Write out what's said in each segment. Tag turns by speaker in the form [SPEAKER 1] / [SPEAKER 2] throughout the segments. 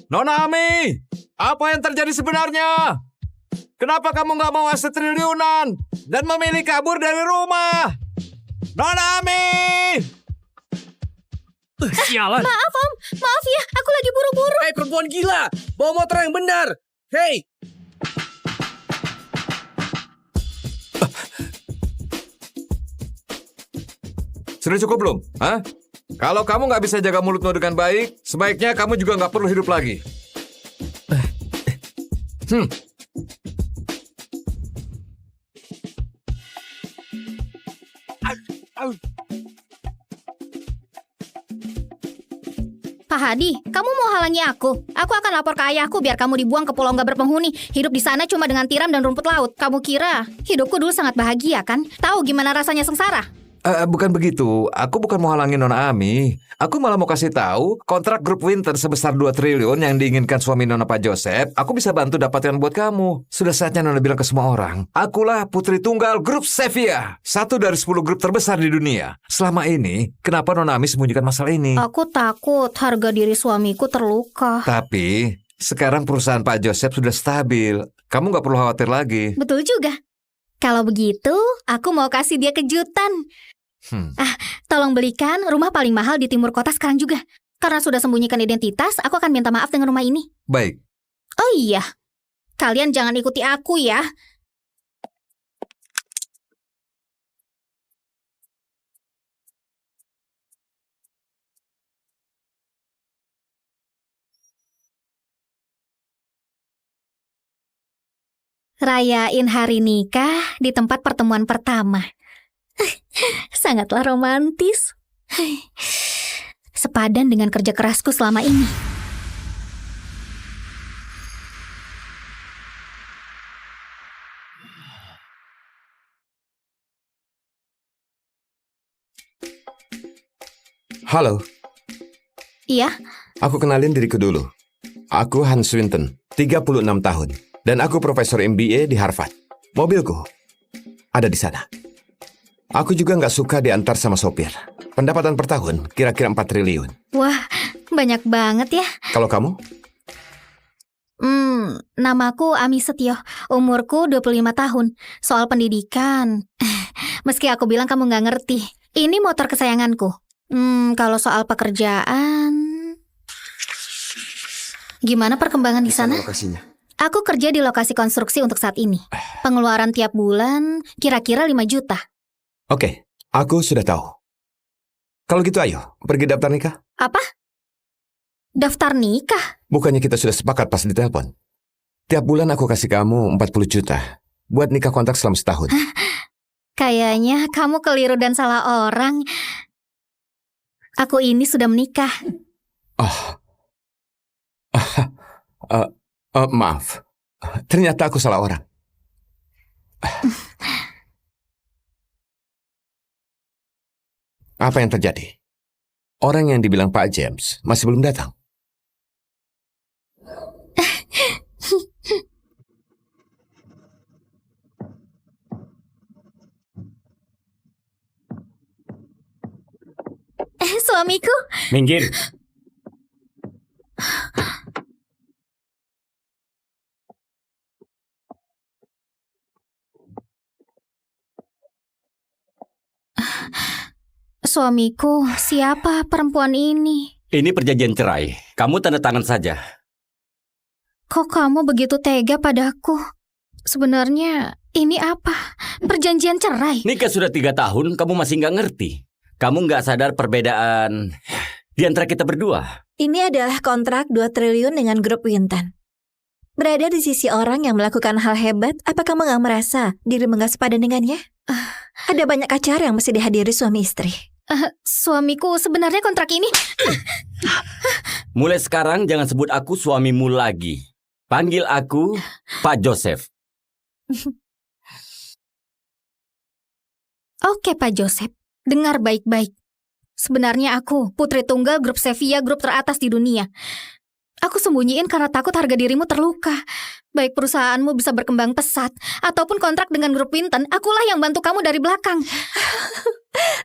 [SPEAKER 1] Nona Ami, apa yang terjadi sebenarnya? Kenapa kamu nggak mau aset triliunan dan memilih kabur dari rumah? Nona Ami!
[SPEAKER 2] Sialan.
[SPEAKER 3] Maaf Om, maaf ya, aku lagi buru-buru.
[SPEAKER 2] Hei perempuan gila, bawa motor yang benar. Hei.
[SPEAKER 1] Sudah cukup belum? Hah? Kalau kamu nggak bisa jaga mulutmu dengan baik, sebaiknya kamu juga nggak perlu hidup lagi.
[SPEAKER 3] Pak Hadi, kamu mau halangi aku? Aku akan lapor ke ayahku biar kamu dibuang ke pulau nggak berpenghuni. Hidup di sana cuma dengan tiram dan rumput laut. Kamu kira hidupku dulu sangat bahagia kan? Tahu gimana rasanya sengsara?
[SPEAKER 1] Bukan begitu. Aku bukan mau halangin Nona Ami. Aku malah mau kasih tahu kontrak grup Winter sebesar 2 triliun yang diinginkan suami Nona Pak Joseph. Aku bisa bantu dapatkan buat kamu. Sudah saatnya Nona bilang ke semua orang. Akulah putri tunggal grup Sevilla. 1 dari 10 grup terbesar di dunia. Selama ini, kenapa Nona Ami sembunyikan masalah ini?
[SPEAKER 3] Aku takut harga diri suamiku terluka.
[SPEAKER 1] Tapi, sekarang perusahaan Pak Joseph sudah stabil. Kamu nggak perlu khawatir lagi.
[SPEAKER 3] Betul juga. Kalau begitu, aku mau kasih dia kejutan. Tolong belikan rumah paling mahal di timur kota sekarang juga. Karena sudah sembunyikan identitas, aku akan minta maaf dengan rumah ini.
[SPEAKER 1] Baik.
[SPEAKER 3] Oh iya, kalian jangan ikuti aku ya. Rayain hari nikah di tempat pertemuan pertama. Sangatlah romantis. Sepadan dengan kerja kerasku selama ini.
[SPEAKER 4] Halo,
[SPEAKER 3] Iya,
[SPEAKER 4] aku kenalin diriku dulu. Aku Hans Swinton, 36 tahun. Dan aku profesor MBA di Harvard. Mobilku ada di sana. Aku juga nggak suka diantar sama sopir. Pendapatan per tahun kira-kira 4 triliun.
[SPEAKER 3] wah, banyak banget ya.
[SPEAKER 4] Kalau kamu?
[SPEAKER 3] Namaku Ami Setio, umurku 25 tahun. Soal pendidikan, meski aku bilang kamu nggak ngerti, ini motor kesayanganku. Kalau soal pekerjaan, gimana perkembangan di sana?
[SPEAKER 4] Lokasinya.
[SPEAKER 3] Aku kerja di lokasi konstruksi untuk saat ini. Pengeluaran tiap bulan kira-kira 5 juta.
[SPEAKER 4] Oke, aku sudah tahu. Kalau gitu ayo, pergi daftar nikah.
[SPEAKER 3] Apa? Daftar nikah?
[SPEAKER 4] Bukannya kita sudah sepakat pas ditelepon? Tiap bulan aku kasih kamu 40 juta buat nikah kontrak selama setahun.
[SPEAKER 3] Kayaknya kamu keliru dan salah orang. Aku ini sudah menikah.
[SPEAKER 4] Maaf. Ternyata aku salah orang. Apa yang terjadi? Orang yang dibilang Pak James masih belum datang.
[SPEAKER 3] Suamiku,
[SPEAKER 2] Minggir.
[SPEAKER 3] suamiku, siapa perempuan ini?
[SPEAKER 2] Ini perjanjian cerai. Kamu tanda tangan saja.
[SPEAKER 3] Kok kamu begitu tega padaku? Sebenarnya ini apa? Perjanjian cerai?
[SPEAKER 2] Nikah sudah 3 tahun, kamu masih nggak ngerti. Kamu nggak sadar perbedaan di antara kita berdua.
[SPEAKER 5] Ini adalah kontrak 2 triliun dengan grup Winton. Berada di sisi orang yang melakukan hal hebat, apa kamu nggak merasa dirimu nggak sepadan dengannya? Ada banyak acara yang mesti dihadiri suami istri.
[SPEAKER 3] Suamiku, sebenarnya kontrak ini...
[SPEAKER 2] Mulai sekarang jangan sebut aku suamimu lagi. Panggil aku Pak Joseph.
[SPEAKER 3] Oke, Pak Joseph. Dengar baik-baik. Sebenarnya aku putri tunggal grup Sevilla, grup teratas di dunia. Aku sembunyiin karena takut harga dirimu terluka. Baik perusahaanmu bisa berkembang pesat, ataupun kontrak dengan grup Winton, akulah yang bantu kamu dari belakang.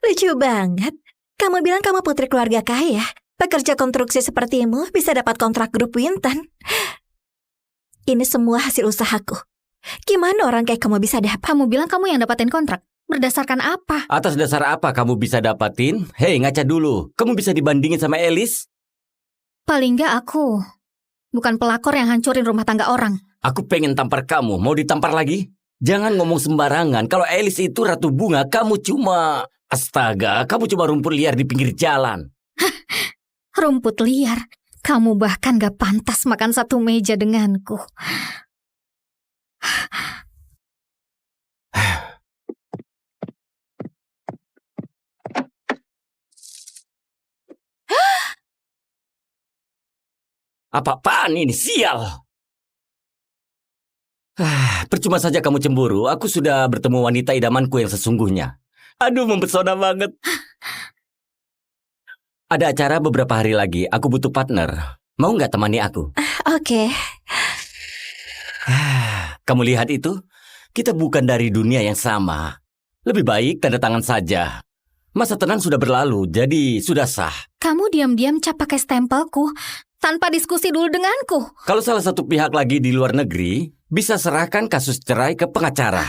[SPEAKER 5] Lucu banget. Kamu bilang kamu putri keluarga kaya. Pekerja konstruksi sepertimu bisa dapat kontrak grup Winton. Ini semua hasil usahaku. Gimana orang kayak kamu bisa dapat?
[SPEAKER 3] Kamu bilang kamu yang dapatin kontrak. Berdasarkan apa?
[SPEAKER 2] Atas dasar apa kamu bisa dapatin? Hei, ngaca dulu. Kamu bisa dibandingin sama Elis?
[SPEAKER 3] Paling nggak aku. Bukan pelakor yang hancurin rumah tangga orang.
[SPEAKER 2] Aku pengen tampar kamu. Mau ditampar lagi? Jangan ngomong sembarangan. Kalau Elis itu ratu bunga, kamu cuma... Astaga, kamu cuma rumput liar di pinggir jalan.
[SPEAKER 3] Rumput liar. Kamu bahkan gak pantas makan satu meja denganku.
[SPEAKER 2] Apa-apaan ini? Sial! Percuma saja kamu cemburu. Aku sudah bertemu wanita idamanku yang sesungguhnya. Aduh, mempesona banget. Ada acara beberapa hari lagi. Aku butuh partner. Mau nggak temani aku?
[SPEAKER 5] Oke.
[SPEAKER 2] Kamu lihat itu? Kita bukan dari dunia yang sama. Lebih baik tanda tangan saja. Masa tenang sudah berlalu, jadi sudah sah.
[SPEAKER 3] Kamu diam-diam cap pakai stempelku tanpa diskusi dulu denganku.
[SPEAKER 2] Kalau salah satu pihak lagi di luar negeri, bisa serahkan kasus cerai ke pengacara.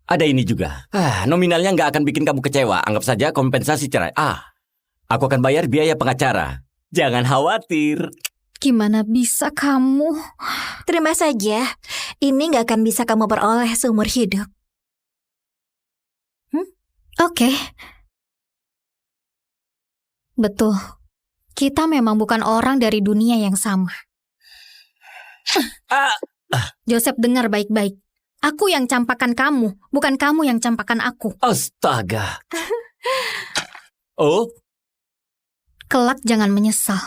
[SPEAKER 2] Ada ini juga. Nominalnya nggak akan bikin kamu kecewa. Anggap saja kompensasi cerai. Aku akan bayar biaya pengacara. Jangan khawatir.
[SPEAKER 3] Gimana bisa kamu?
[SPEAKER 5] Terima saja. Ini gak akan bisa kamu peroleh seumur hidup.
[SPEAKER 3] Oke. Betul. Kita memang bukan orang dari dunia yang sama. Joseph, dengar baik-baik. Aku yang campakan kamu, bukan kamu yang campakan aku.
[SPEAKER 2] Astaga. Oh?
[SPEAKER 3] Kelak jangan menyesal.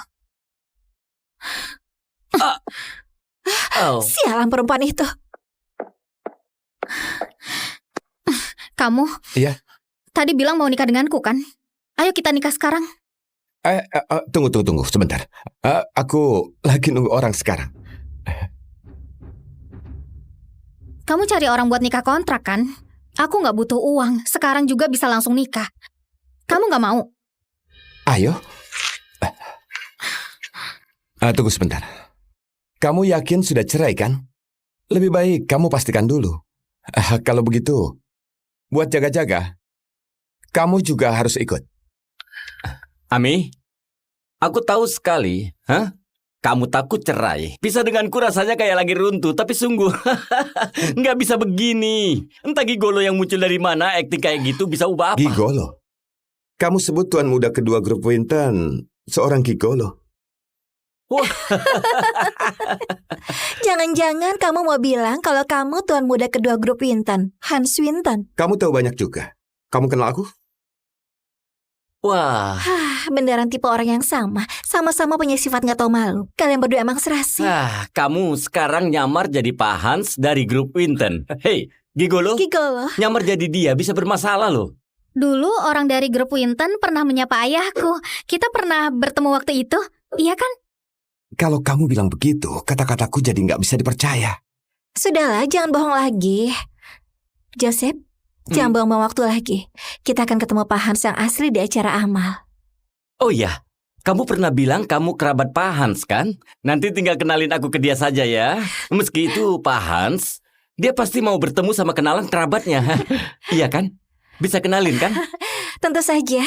[SPEAKER 5] Sialan perempuan itu.
[SPEAKER 3] Kamu?
[SPEAKER 4] Iya.
[SPEAKER 3] Tadi bilang mau nikah denganku kan? Ayo kita nikah sekarang.
[SPEAKER 4] Tunggu sebentar. Aku lagi nunggu orang sekarang.
[SPEAKER 3] Kamu cari orang buat nikah kontrak kan? Aku gak butuh uang. Sekarang juga bisa langsung nikah. Kamu gak mau?
[SPEAKER 4] Ayo. Tunggu sebentar. Kamu yakin sudah cerai kan? Lebih baik kamu pastikan dulu. Kalau begitu, buat jaga-jaga, kamu juga harus ikut.
[SPEAKER 2] Ami, aku tahu sekali. Kamu takut cerai. Bisa denganku rasanya kayak lagi runtuh, tapi sungguh nggak bisa begini. Entah gigolo yang muncul dari mana, akting kayak gitu bisa ubah apa?
[SPEAKER 4] Gigolo? Kamu sebut tuan muda kedua grup Winton seorang gigolo.
[SPEAKER 5] Jangan-jangan kamu mau bilang kalau kamu tuan muda kedua grup Winton, Hans Winton.
[SPEAKER 4] Kamu tahu banyak juga. Kamu kenal aku?
[SPEAKER 2] Wah,
[SPEAKER 5] Beneran tipe orang yang sama. Sama-sama punya sifat gak tahu malu. Kalian berdua emang serasi.
[SPEAKER 2] kamu sekarang nyamar jadi Pak Hans dari grup Winton. Hei, gigolo,
[SPEAKER 5] Gigolo.
[SPEAKER 2] nyamar jadi dia bisa bermasalah loh.
[SPEAKER 3] Dulu orang dari grup Winton pernah menyapa ayahku. Kita pernah bertemu waktu itu. Iya kan?
[SPEAKER 4] Kalau kamu bilang begitu, kata-kataku jadi nggak bisa dipercaya.
[SPEAKER 5] Sudahlah, jangan bohong lagi. Joseph, jangan buang-buang waktu lagi. Kita akan ketemu Pak Hans yang asli di acara amal.
[SPEAKER 2] Oh iya, kamu pernah bilang kamu kerabat Pak Hans kan? Nanti tinggal kenalin aku ke dia saja ya. Meski itu Pak Hans, dia pasti mau bertemu sama kenalan kerabatnya. Iya kan? Bisa kenalin kan?
[SPEAKER 5] Tentu saja.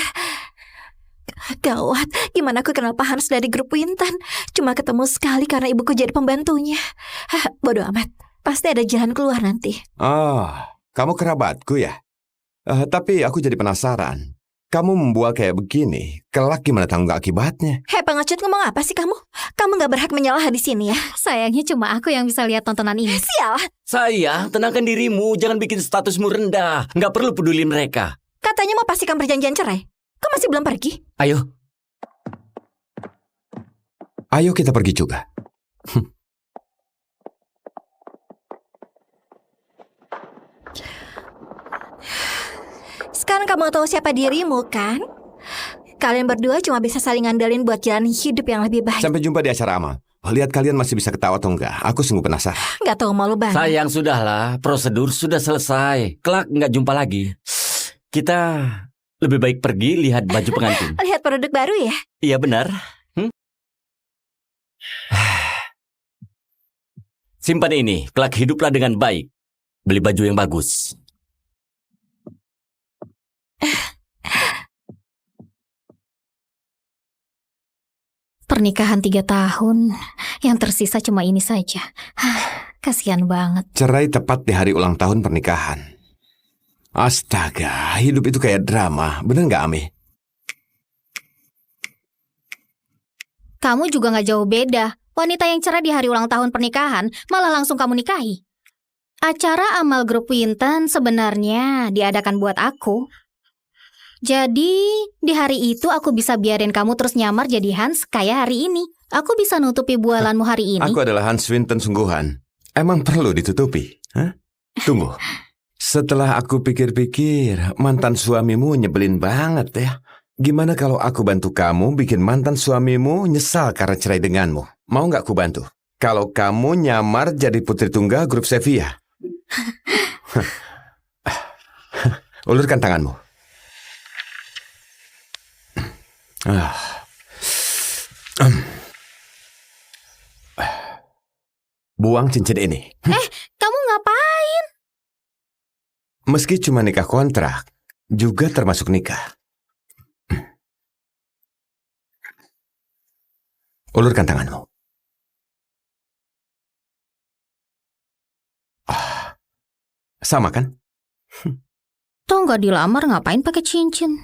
[SPEAKER 5] Gawat, gimana aku kenal Pak Hans dari grup Winton? Cuma ketemu sekali karena ibuku jadi pembantunya. Bodoh amat, pasti ada jalan keluar nanti.
[SPEAKER 4] Kamu kerabatku ya? Tapi aku jadi penasaran. Kamu membual kayak begini, kelak gimana tanggung akibatnya?
[SPEAKER 5] Hei pengecut, ngomong apa sih kamu? Kamu gak berhak menyalah di sini ya.
[SPEAKER 3] Sayangnya cuma aku yang bisa lihat tontonan ini.
[SPEAKER 5] Sialah,
[SPEAKER 2] Saya, tenangkan dirimu, jangan bikin statusmu rendah. Nggak perlu peduli mereka.
[SPEAKER 5] katanya mau pastikan perjanjian cerai. Kok masih belum pergi?
[SPEAKER 2] Ayo,
[SPEAKER 4] Ayo kita pergi juga.
[SPEAKER 5] Sekarang kamu tahu siapa dirimu kan? Kalian berdua cuma bisa saling ngandelin buat jalan hidup yang lebih baik.
[SPEAKER 4] Sampai jumpa di acara amal. Lihat kalian masih bisa ketawa atau enggak. Aku sungguh penasaran.
[SPEAKER 5] Gak tahu malu banget.
[SPEAKER 2] sayang sudahlah, prosedur sudah selesai. Kelak nggak jumpa lagi. Kita Lebih baik pergi lihat baju pengantin.
[SPEAKER 5] Lihat produk baru ya?
[SPEAKER 2] Iya benar. Simpan ini, kelak hiduplah dengan baik. Beli baju yang bagus.
[SPEAKER 3] Pernikahan 3 tahun, yang tersisa cuma ini saja. Kasihan banget.
[SPEAKER 4] Cerai tepat di hari ulang tahun pernikahan. Astaga, hidup itu kayak drama. Bener nggak, Ami?
[SPEAKER 3] Kamu juga gak jauh beda. Wanita yang cerai di hari ulang tahun pernikahan malah langsung kamu nikahi. Acara amal grup Winton sebenarnya diadakan buat aku. Jadi, di hari itu aku bisa biarin kamu terus nyamar jadi Hans kayak hari ini. Aku bisa nutupi bualanmu hari ini.
[SPEAKER 4] Aku adalah Hans Swinton sungguhan. Emang perlu ditutupi? Hah? Tunggu. Setelah aku pikir-pikir, mantan suamimu nyebelin banget ya. Gimana kalau aku bantu kamu bikin mantan suamimu nyesal karena cerai denganmu? Mau nggak aku bantu? Kalau kamu nyamar jadi putri tunggal grup Sevilla. Ulurkan tanganmu. Buang cincin ini.
[SPEAKER 3] Kamu ngapain?
[SPEAKER 4] Meski cuma nikah kontrak, juga termasuk nikah. Ulurkan tanganmu. Sama kan?
[SPEAKER 3] Toh nggak dilamar ngapain pakai cincin?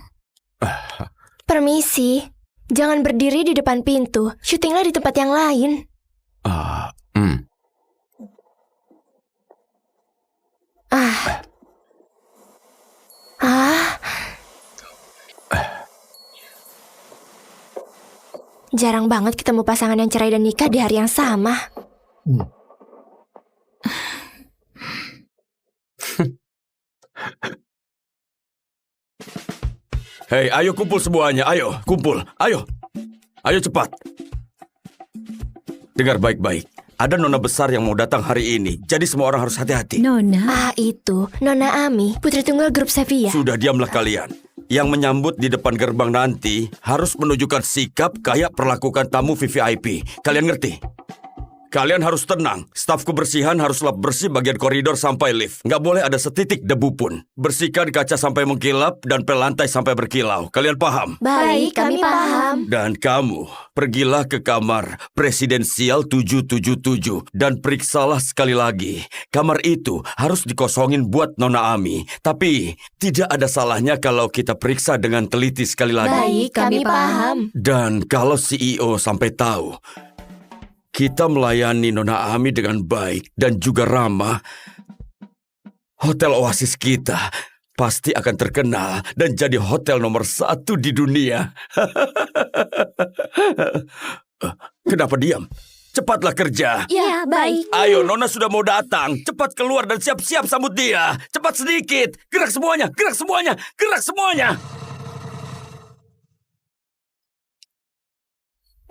[SPEAKER 6] Permisi, jangan berdiri di depan pintu. Syutinglah di tempat yang lain. Jarang banget ketemu pasangan yang cerai dan nikah di hari yang sama.
[SPEAKER 7] Hei, ayo kumpul semuanya, ayo, kumpul, ayo. Ayo cepat. Dengar baik-baik, ada nona besar yang mau datang hari ini, jadi semua orang harus hati-hati.
[SPEAKER 6] Itu Nona Ami, putri tunggal grup Sevilla.
[SPEAKER 7] Sudah diamlah kalian. Yang menyambut di depan gerbang nanti harus menunjukkan sikap kayak perlakukan tamu VVIP. Kalian ngerti? Kalian harus tenang. Staf kebersihan harus lap bersih bagian koridor sampai lift. Nggak boleh ada setitik debu pun. Bersihkan kaca sampai mengkilap dan pel lantai sampai berkilau. Kalian paham?
[SPEAKER 6] Baik, kami paham.
[SPEAKER 7] Dan kamu, pergilah ke kamar presidensial 777 dan periksalah sekali lagi. Kamar itu harus dikosongin buat Nona Ami. Tapi, tidak ada salahnya kalau kita periksa dengan teliti sekali lagi.
[SPEAKER 6] Baik, kami paham.
[SPEAKER 7] Dan kalau CEO sampai tahu kita melayani Nona Ami dengan baik dan juga ramah, Hotel Oasis kita pasti akan terkenal dan jadi hotel nomor 1 di dunia. Kenapa diam? Cepatlah kerja.
[SPEAKER 6] Ya, baik.
[SPEAKER 7] Ayo, Nona sudah mau datang. Cepat keluar dan siap-siap sambut dia. Cepat sedikit. Gerak semuanya, gerak semuanya, gerak semuanya.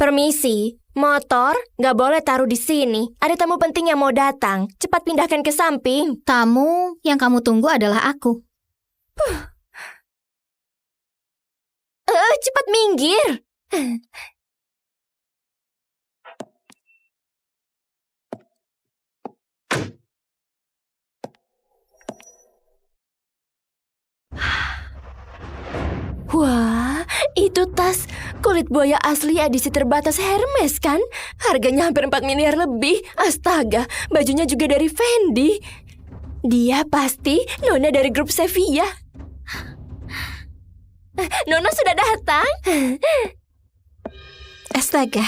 [SPEAKER 6] Permisi, motor nggak boleh taruh di sini. Ada tamu penting yang mau datang. Cepat pindahkan ke samping.
[SPEAKER 3] Tamu yang kamu tunggu adalah aku.
[SPEAKER 6] Cepat minggir. Wah, itu tas kulit buaya asli edisi terbatas Hermes kan? Harganya hampir 4 miliar lebih. Astaga, bajunya juga dari Fendi. Dia pasti Nona dari grup Sevilla. Nona sudah datang.
[SPEAKER 5] Astaga,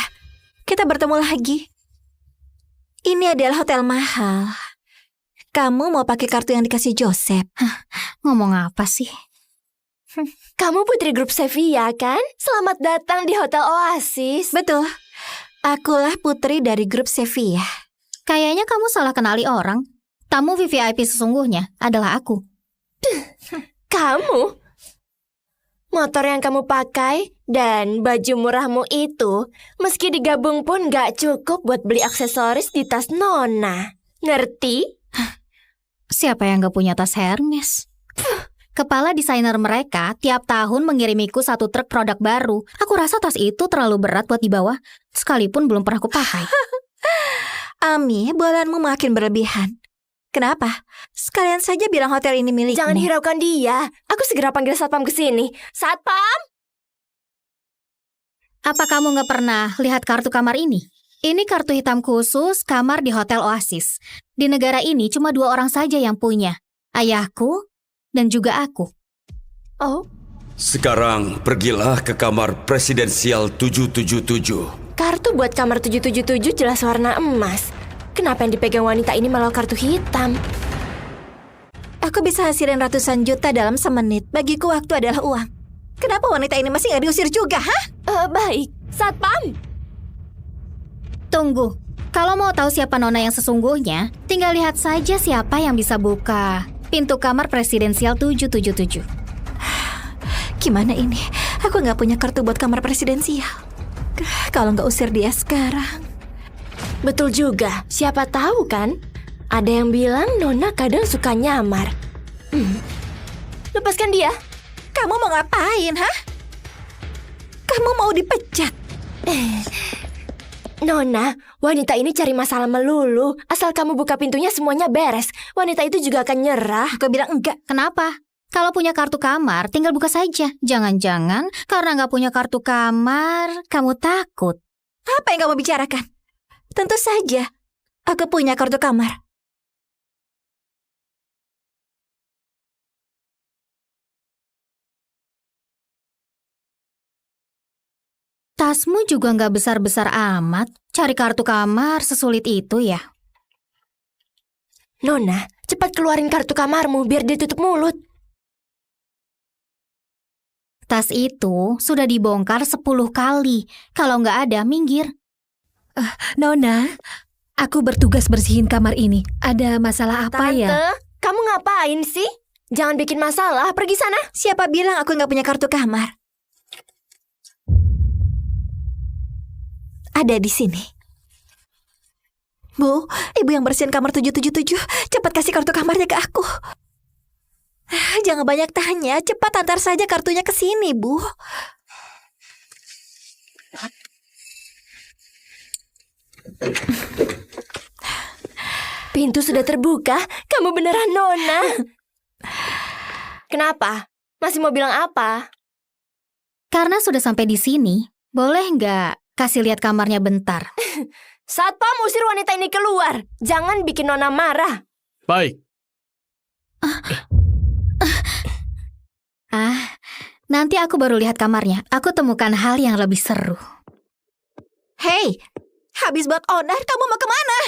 [SPEAKER 5] kita bertemu lagi. Ini adalah hotel mahal. Kamu mau pakai kartu yang dikasih Joseph?
[SPEAKER 3] Ngomong apa sih?
[SPEAKER 6] Kamu putri grup Sevilla kan? Selamat datang di Hotel Oasis.
[SPEAKER 5] Betul. Akulah putri dari grup Sevilla.
[SPEAKER 3] Kayaknya kamu salah kenali orang. Tamu VVIP sesungguhnya adalah aku.
[SPEAKER 6] Kamu? Motor yang kamu pakai dan baju murahmu itu, meski digabung pun gak cukup buat beli aksesoris di tas Nona. Ngerti?
[SPEAKER 3] Siapa yang gak punya tas Hermes? Kepala desainer mereka tiap tahun mengirimiku 1 truk produk baru. Aku rasa tas itu terlalu berat buat dibawa, sekalipun belum pernah kupakai.
[SPEAKER 5] Ami, bualanmu makin berlebihan. Kenapa? Sekalian saja bilang hotel ini milikmu.
[SPEAKER 6] Jangan hiraukan dia. Aku segera panggil satpam ke sini. Satpam!
[SPEAKER 3] Apa kamu nggak pernah lihat kartu kamar ini? Ini kartu hitam khusus kamar di Hotel Oasis. Di negara ini cuma 2 orang saja yang punya. Ayahku dan juga aku.
[SPEAKER 6] Oh,
[SPEAKER 7] Sekarang pergilah ke kamar presidensial 777.
[SPEAKER 6] kartu buat kamar 777 jelas warna emas. Kenapa yang dipegang wanita ini malah kartu hitam?
[SPEAKER 5] Aku bisa hasilin ratusan juta dalam semenit. Bagiku waktu adalah uang. Kenapa wanita ini masih nggak diusir juga, hah?
[SPEAKER 6] Baik, satpam.
[SPEAKER 3] Tunggu, kalau mau tahu siapa Nona yang sesungguhnya, tinggal lihat saja siapa yang bisa buka pintu kamar presidensial 777.
[SPEAKER 5] Gimana ini? Aku nggak punya kartu buat kamar presidensial. Kalau nggak usir dia sekarang.
[SPEAKER 6] Betul juga, siapa tahu kan? Ada yang bilang Nona kadang suka nyamar. Lepaskan dia.
[SPEAKER 5] Kamu mau ngapain, hah? Kamu mau dipecat?
[SPEAKER 6] Nona, wanita ini cari masalah melulu. Asal kamu buka pintunya semuanya beres. Wanita itu juga akan nyerah.
[SPEAKER 5] Aku bilang enggak.
[SPEAKER 3] Kenapa? Kalau punya kartu kamar, tinggal buka saja. Jangan-jangan karena nggak punya kartu kamar, kamu takut.
[SPEAKER 5] Apa yang kamu bicarakan? Tentu saja. Aku punya kartu kamar.
[SPEAKER 3] Tasmu juga nggak besar-besar amat. Cari kartu kamar sesulit itu ya?
[SPEAKER 6] Nona, cepat keluarin kartu kamarmu biar dia tutup mulut.
[SPEAKER 3] Tas itu sudah dibongkar 10 kali. Kalau nggak ada, minggir.
[SPEAKER 8] Nona, aku bertugas bersihin kamar ini. Ada masalah apa
[SPEAKER 6] Tante,
[SPEAKER 8] ya?
[SPEAKER 6] kamu ngapain sih? Jangan bikin masalah, pergi sana.
[SPEAKER 5] Siapa bilang aku nggak punya kartu kamar? Ada di sini. Bu, ibu yang bersihin kamar 777. Cepat kasih kartu kamarnya ke aku. Jangan banyak tanya, cepat antar saja kartunya ke sini, Bu.
[SPEAKER 6] Pintu sudah terbuka. Kamu beneran Nona. Kenapa? Masih mau bilang apa?
[SPEAKER 3] Karena sudah sampai di sini, boleh nggak kasih lihat kamarnya bentar?
[SPEAKER 6] Satpam, usir wanita ini keluar. Jangan bikin Nona marah.
[SPEAKER 2] Baik.
[SPEAKER 3] Nanti aku baru lihat kamarnya. Aku temukan hal yang lebih seru.
[SPEAKER 5] Hei, habis buat onar, kamu mau kemana?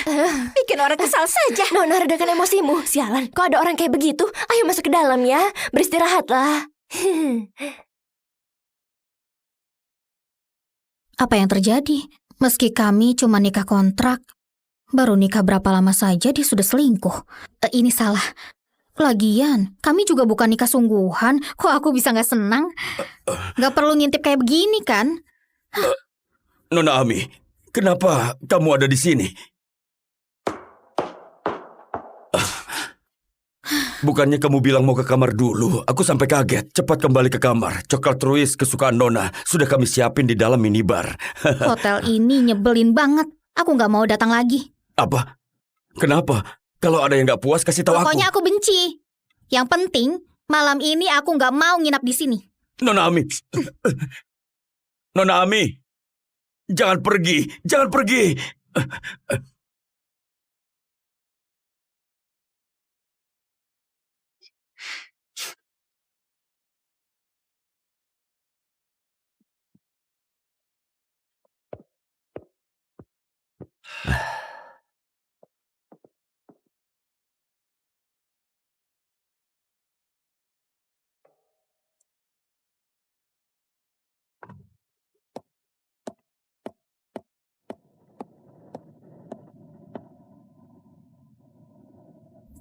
[SPEAKER 5] Bikin orang kesal saja.
[SPEAKER 6] Nona, redakan emosimu. Sialan, kok ada orang kayak begitu? Ayo masuk ke dalam ya. Beristirahatlah.
[SPEAKER 3] Apa yang terjadi? Meski kami cuma nikah kontrak, baru nikah berapa lama saja dia sudah selingkuh. Ini salah. Lagian, kami juga bukan nikah sungguhan. Kok aku bisa nggak senang? Nggak perlu ngintip kayak begini kan?
[SPEAKER 7] Nona Ami, kenapa kamu ada di sini? Bukannya kamu bilang mau ke kamar dulu? Aku sampai kaget. Cepat kembali ke kamar. Coklat Truis kesukaan Nona sudah kami siapin di dalam minibar.
[SPEAKER 3] Hotel ini nyebelin banget. Aku nggak mau datang lagi.
[SPEAKER 7] Apa? Kenapa? Kalau ada yang nggak puas, kasih tahu aku.
[SPEAKER 3] Pokoknya aku benci. Yang penting, malam ini aku nggak mau nginap di sini.
[SPEAKER 7] Nona Ami. Nona Ami. Jangan pergi. Jangan pergi.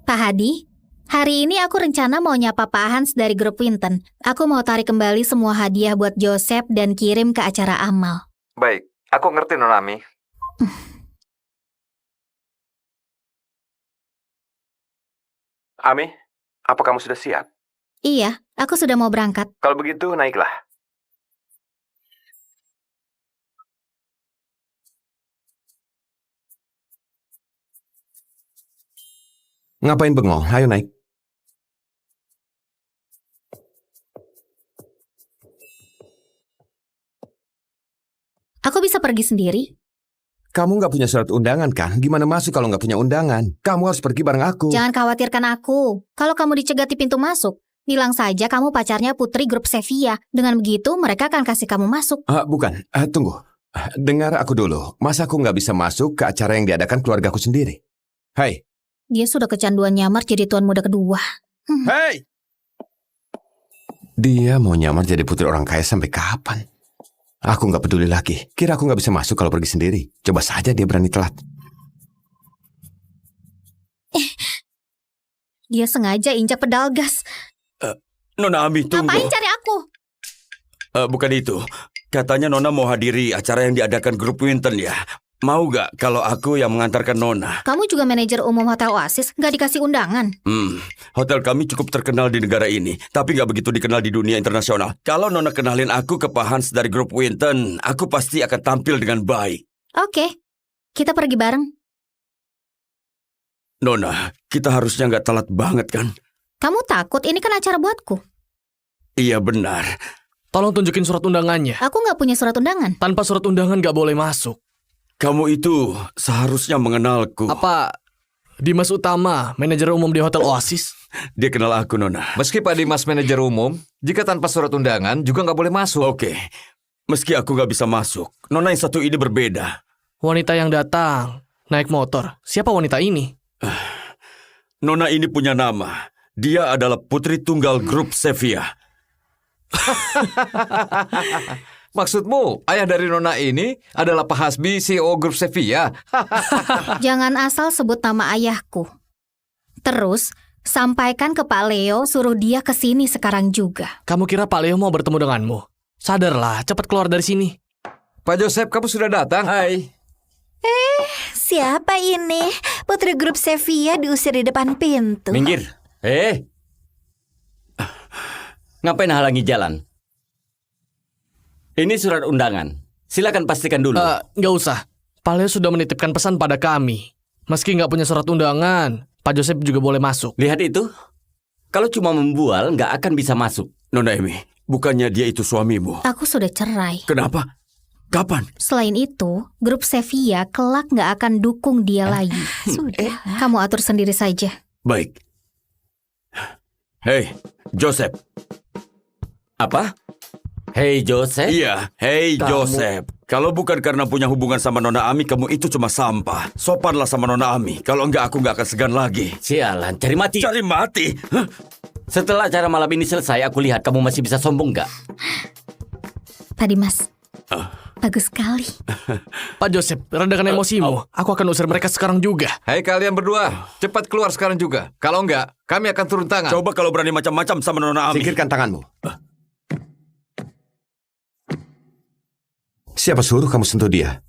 [SPEAKER 3] Pak Hadi, hari ini aku rencana mau nyapa Pak Hans dari grup Winton. Aku mau tarik kembali semua hadiah buat Joseph dan kirim ke acara amal.
[SPEAKER 1] Baik, aku ngerti Nona Ami.
[SPEAKER 9] Ami, apa kamu sudah siap?
[SPEAKER 3] Iya, aku sudah mau berangkat.
[SPEAKER 4] Kalau begitu, naiklah. Ngapain bengong? Ayo naik.
[SPEAKER 3] Aku bisa pergi sendiri.
[SPEAKER 4] Kamu nggak punya surat undangan kan? Gimana masuk kalau nggak punya undangan? Kamu harus pergi bareng aku.
[SPEAKER 3] Jangan khawatirkan aku. Kalau kamu dicegat di pintu masuk, bilang saja kamu pacarnya putri grup Sevilla. Dengan begitu, mereka akan kasih kamu masuk.
[SPEAKER 4] Bukan. Tunggu. Dengar aku dulu. Masa aku nggak bisa masuk ke acara yang diadakan keluargaku sendiri? Hai.
[SPEAKER 3] Dia sudah kecanduan nyamar jadi tuan muda kedua.
[SPEAKER 4] Hei! Dia mau nyamar jadi putri orang kaya sampai kapan? Aku nggak peduli lagi. Kira aku nggak bisa masuk kalau pergi sendiri. Coba saja dia berani telat.
[SPEAKER 3] Dia sengaja injak pedal gas.
[SPEAKER 7] Nona Ami, tunggu.
[SPEAKER 3] Ngapain cari aku?
[SPEAKER 7] Bukan itu. Katanya Nona mau hadiri acara yang diadakan grup Winton ya. Mau gak kalau aku yang mengantarkan Nona?
[SPEAKER 3] Kamu juga manajer umum Hotel Oasis, nggak dikasih undangan.
[SPEAKER 7] Hotel kami cukup terkenal di negara ini, tapi gak begitu dikenal di dunia internasional. Kalau Nona kenalin aku ke Pak Hans dari grup Winton, aku pasti akan tampil dengan baik.
[SPEAKER 3] Oke, kita pergi bareng.
[SPEAKER 7] Nona, kita harusnya gak telat banget kan?
[SPEAKER 3] Kamu takut? Ini kan acara buatku.
[SPEAKER 7] Iya benar.
[SPEAKER 9] Tolong tunjukin surat undangannya.
[SPEAKER 3] Aku nggak punya surat undangan.
[SPEAKER 9] Tanpa surat undangan gak boleh masuk.
[SPEAKER 7] Kamu itu seharusnya mengenalku.
[SPEAKER 9] Apa Dimas Utama, manajer umum di Hotel Oasis?
[SPEAKER 7] Dia kenal aku, Nona.
[SPEAKER 1] Meski Pak Dimas manajer umum, jika tanpa surat undangan juga nggak boleh masuk.
[SPEAKER 7] Oke, meski aku gak bisa masuk, Nona yang satu ini berbeda.
[SPEAKER 9] Wanita yang datang naik motor. Siapa wanita ini?
[SPEAKER 7] Nona ini punya nama. Dia adalah putri tunggal grup Sevilla.
[SPEAKER 1] Maksudmu, ayah dari Nona ini adalah Pak Hasbi, CEO grup Sevilla?
[SPEAKER 3] Jangan asal sebut nama ayahku. Terus, sampaikan ke Pak Leo, suruh dia ke sini sekarang juga.
[SPEAKER 9] Kamu kira Pak Leo mau bertemu denganmu? Sadarlah, cepat keluar dari sini.
[SPEAKER 1] Pak Joseph, kamu sudah datang?
[SPEAKER 7] Hai.
[SPEAKER 5] Siapa ini? Putri grup Sevilla diusir di depan pintu.
[SPEAKER 2] Minggir. Ngapain halangi jalan? Ini surat undangan. Silakan pastikan dulu.
[SPEAKER 9] Nggak usah. Pak Leo sudah menitipkan pesan pada kami. Meski nggak punya surat undangan, Pak Joseph juga boleh masuk.
[SPEAKER 2] Lihat itu. Kalau cuma membual, nggak akan bisa masuk.
[SPEAKER 7] Nona Emi, bukannya dia itu suamimu?
[SPEAKER 3] Aku sudah cerai.
[SPEAKER 7] Kenapa? Kapan?
[SPEAKER 3] Selain itu, grup Sevilla kelak nggak akan dukung dia lagi.
[SPEAKER 5] Sudah.
[SPEAKER 3] Kamu atur sendiri saja.
[SPEAKER 7] Baik. Hei, Joseph.
[SPEAKER 2] Apa? Hei Joseph.
[SPEAKER 7] Iya, hei
[SPEAKER 2] Kamu-
[SPEAKER 7] Joseph. Kalau bukan karena punya hubungan sama Nona Ami, kamu itu cuma sampah. Sopanlah sama Nona Ami. Kalau enggak, aku nggak akan segan lagi.
[SPEAKER 2] Sialan, cari mati.
[SPEAKER 7] Cari mati? Hah?
[SPEAKER 2] Setelah acara malam ini selesai, aku lihat kamu masih bisa sombong nggak?
[SPEAKER 3] Pak Dimas, bagus sekali.
[SPEAKER 9] Pak Joseph, redakan emosimu. Aku akan usir mereka sekarang juga.
[SPEAKER 1] Hai kalian berdua, cepat keluar sekarang juga. Kalau enggak, kami akan turun tangan.
[SPEAKER 7] Coba kalau berani macam-macam sama Nona Ami.
[SPEAKER 4] Singkirkan tanganmu. Siapa suruh kamu sentuh dia?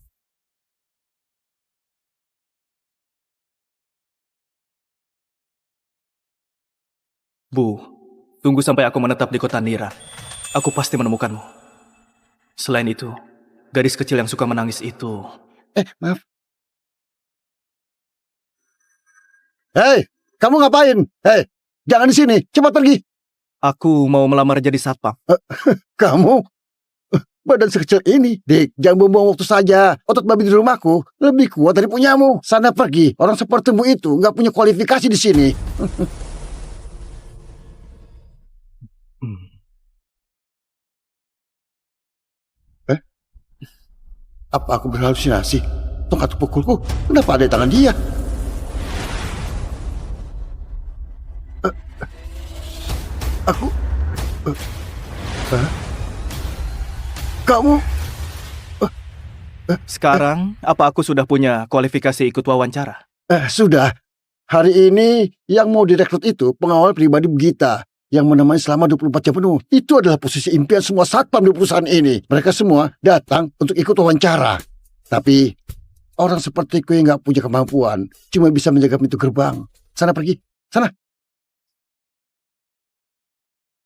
[SPEAKER 10] Bu, tunggu sampai aku menetap di kota Nira. Aku pasti menemukanmu. Selain itu, gadis kecil yang suka menangis itu...
[SPEAKER 11] Maaf. Hei, kamu ngapain? Hei, jangan di sini. Cepat pergi.
[SPEAKER 10] Aku mau melamar jadi satpam.
[SPEAKER 11] Kamu? Badan sekecil ini, Dik. Jangan buang-buang waktu saja. Otot babi di rumahku lebih kuat dari punyamu. Sana pergi. Orang sepertimu itu nggak punya kualifikasi di sini. Apa aku berhalusinasi? Tongkat pukulku, kenapa ada di tangan dia? Aku... Kamu...
[SPEAKER 10] Sekarang, apa aku sudah punya kualifikasi ikut wawancara?
[SPEAKER 11] Sudah. Hari ini yang mau direkrut itu pengawal pribadi Gita yang menemani selama 24 jam penuh. Itu adalah posisi impian semua satpam di perusahaan ini. Mereka semua datang untuk ikut wawancara. Tapi orang sepertiku yang nggak punya kemampuan cuma bisa menjaga pintu gerbang. Sana pergi, sana.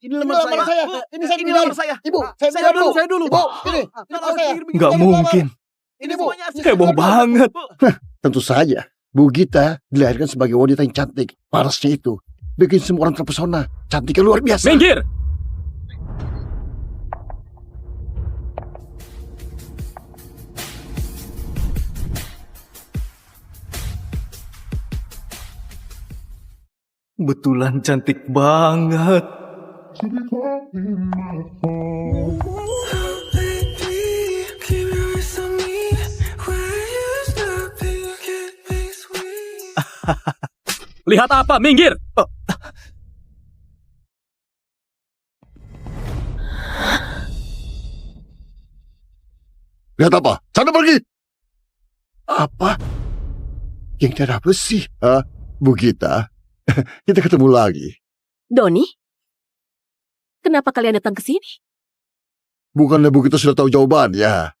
[SPEAKER 11] Ini lamar saya. Ini lamar saya. Ibu, saya dulu. Ibu, ini lamar saya.
[SPEAKER 10] Nggak mungkin.
[SPEAKER 11] Ini Bu.
[SPEAKER 10] Heboh banget.
[SPEAKER 11] Tentu saja, Bu Gita dilahirkan sebagai wanita yang cantik. Parasnya itu bikin semua orang terpesona. Cantiknya luar biasa.
[SPEAKER 10] Minggir! Betulan cantik banget. Lihat apa? Minggir!
[SPEAKER 11] Lihat apa? Sana pergi. Apa? Yang darah besi. Bu Gita, kita ketemu lagi.
[SPEAKER 6] Doni? Kenapa kalian datang ke sini?
[SPEAKER 11] Bukannya Bu Gita sudah tahu jawabannya?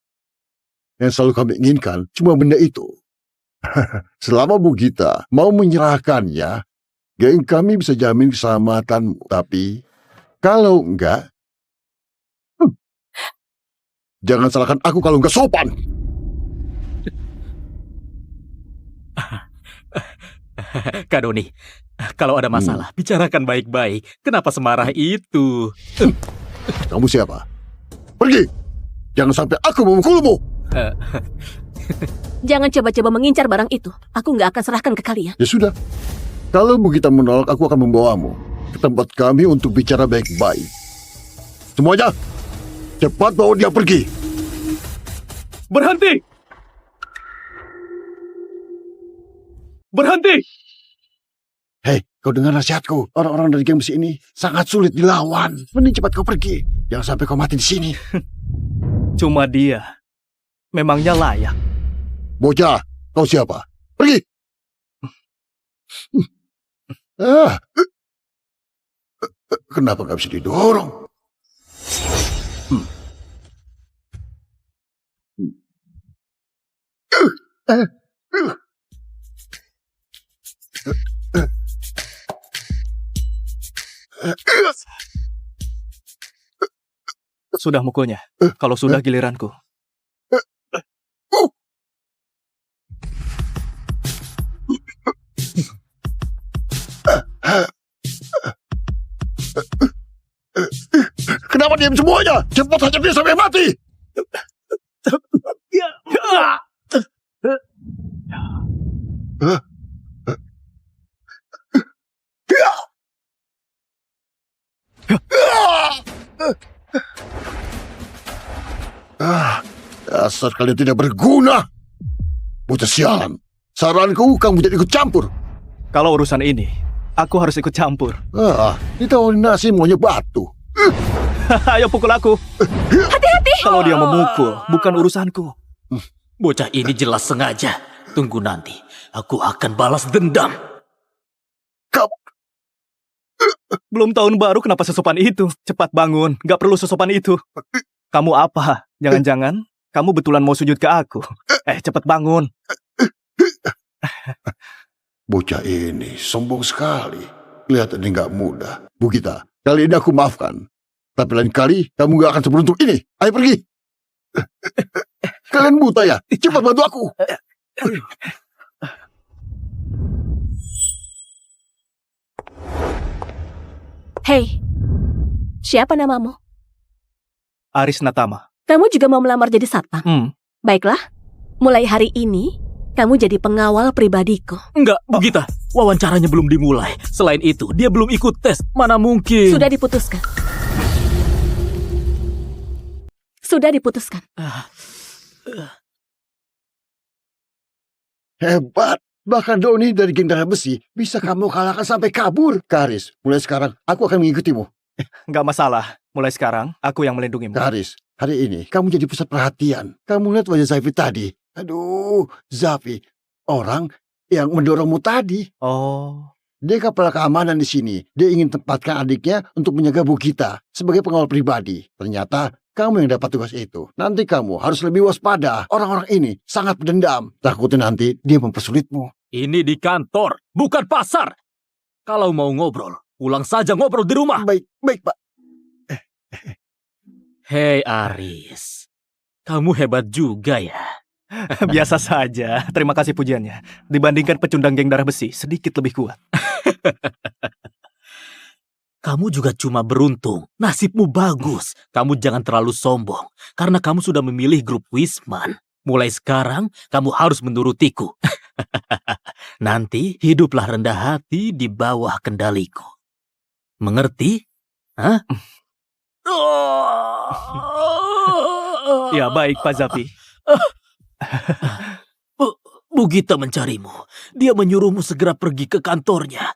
[SPEAKER 11] Yang selalu kami inginkan cuma benda itu. Selama Bu Gita mau menyerahkannya, geng kami bisa jamin keselamatanmu. Tapi kalau enggak, jangan salahkan aku kalau enggak sopan.
[SPEAKER 10] Kak Doni, kalau ada masalah, bicarakan baik-baik. Kenapa semarah itu?
[SPEAKER 11] Kamu siapa? Pergi! Jangan sampai aku memukulmu.
[SPEAKER 6] Jangan coba-coba mengincar barang itu. Aku nggak akan serahkan ke kalian.
[SPEAKER 11] Ya sudah. Kalau Bu Gita menolak, aku akan membawamu ke tempat kami untuk bicara baik-baik. Semuanya, cepat bawa dia pergi.
[SPEAKER 10] Berhenti! Berhenti!
[SPEAKER 11] Hei, kau dengar nasihatku. Orang-orang dari geng besi ini sangat sulit dilawan. Mending cepat kau pergi. Jangan sampai kau mati di sini.
[SPEAKER 10] Cuma dia. Memangnya layak.
[SPEAKER 11] Bocah, kau siapa? Pergi! Kenapa nggak bisa didorong?
[SPEAKER 10] Sudah mukulnya. Kalau sudah giliranku.
[SPEAKER 11] Kenapa diam semuanya? Cepat hajar dia sampai mati! Dasar kalian tidak berguna. Bocah sialan. Saranku kamu tidak ikut campur.
[SPEAKER 10] Kalau urusan ini, aku harus ikut campur.
[SPEAKER 11] Ditawarin nasi maunya batu.
[SPEAKER 10] Ayo pukul aku.
[SPEAKER 6] Hati-hati!
[SPEAKER 10] Kalau dia memukul, bukan urusanku.
[SPEAKER 12] Bocah ini jelas sengaja. Tunggu nanti, aku akan balas dendam.
[SPEAKER 10] Belum tahun baru kenapa sesopan itu? Cepat bangun, gak perlu sesopan itu. Kamu apa? Jangan-jangan kamu betulan mau sujud ke aku? Cepat bangun.
[SPEAKER 11] Bocah ini sombong sekali. Kelihatannya nggak mudah. Bu Gita, kali ini aku maafkan. Tapi lain kali kamu nggak akan seberuntung ini. Ayo pergi. Kalian buta ya? Cepat bantu aku.
[SPEAKER 6] Hei, siapa namamu?
[SPEAKER 10] Aris Natama.
[SPEAKER 6] Kamu juga mau melamar jadi satpam? Baiklah, mulai hari ini kamu jadi pengawal pribadiku.
[SPEAKER 12] Enggak, Bu Gita. Wawancaranya belum dimulai. Selain itu, dia belum ikut tes. Mana mungkin.
[SPEAKER 6] Sudah diputuskan. Sudah diputuskan.
[SPEAKER 11] Hebat. Bahkan Doni dari geng darah besi bisa kamu kalahkan sampai kabur. Karis, mulai sekarang aku akan mengikutimu.
[SPEAKER 10] Nggak masalah. Mulai sekarang, aku yang melindungimu.
[SPEAKER 11] Karis, hari ini kamu jadi pusat perhatian. Kamu lihat wajah Zafi tadi. Aduh, Zafi, orang yang mendorongmu tadi.
[SPEAKER 10] Oh.
[SPEAKER 11] Dia kepala keamanan di sini. Dia ingin tempatkan adiknya untuk menjaga Bu Gita sebagai pengawal pribadi. Ternyata kamu yang dapat tugas itu. Nanti kamu harus lebih waspada. Orang-orang ini sangat pendendam. Takutnya nanti dia mempersulitmu.
[SPEAKER 12] Ini di kantor, bukan pasar. Kalau mau ngobrol, pulang saja ngobrol di rumah.
[SPEAKER 11] Baik, Pak.
[SPEAKER 12] Hei Aris, kamu hebat juga ya.
[SPEAKER 10] Biasa saja. Terima kasih pujiannya. Dibandingkan pecundang geng darah besi, sedikit lebih kuat.
[SPEAKER 12] Kamu juga cuma beruntung. Nasibmu bagus. Kamu jangan terlalu sombong. Karena kamu sudah memilih grup Wisman. Mulai sekarang, kamu harus menurutiku. Nanti, hiduplah rendah hati di bawah kendaliku. Mengerti? Hah?
[SPEAKER 10] Ya baik, Pak Zafi.
[SPEAKER 12] Bu Gita mencarimu. Dia menyuruhmu segera pergi ke kantornya.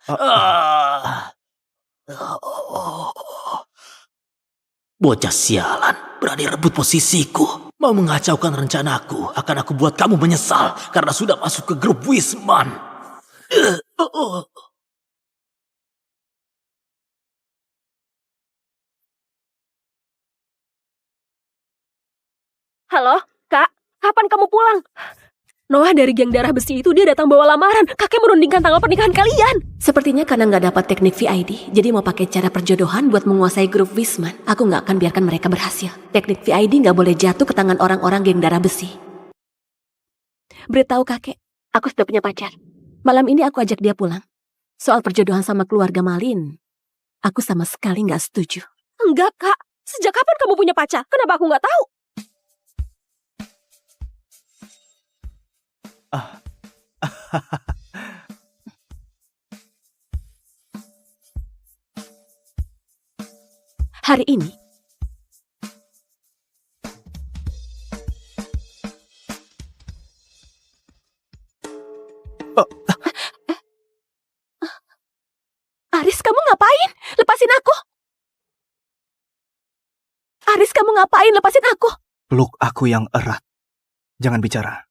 [SPEAKER 12] Bocah sialan, berani rebut posisiku. Mau mengacaukan rencanaku. Akan aku buat kamu menyesal karena sudah masuk ke grup Wisman.
[SPEAKER 6] Halo, Kak. Kapan kamu pulang? Noah dari geng darah besi itu dia datang bawa lamaran. Kakek merundingkan tanggal pernikahan kalian. Sepertinya karena nggak dapat teknik VID, jadi mau pakai cara perjodohan buat menguasai grup Wisman. Aku nggak akan biarkan mereka berhasil. Teknik VID nggak boleh jatuh ke tangan orang-orang geng darah besi. Beritahu kakek, aku sudah punya pacar. Malam ini aku ajak dia pulang. Soal perjodohan sama keluarga Malin, aku sama sekali nggak setuju. Enggak, Kak. Sejak kapan kamu punya pacar? Kenapa aku nggak tahu? Hari ini Aris, kamu ngapain? Lepasin aku. Aris, kamu ngapain? Lepasin aku.
[SPEAKER 10] Peluk aku yang erat. Jangan bicara.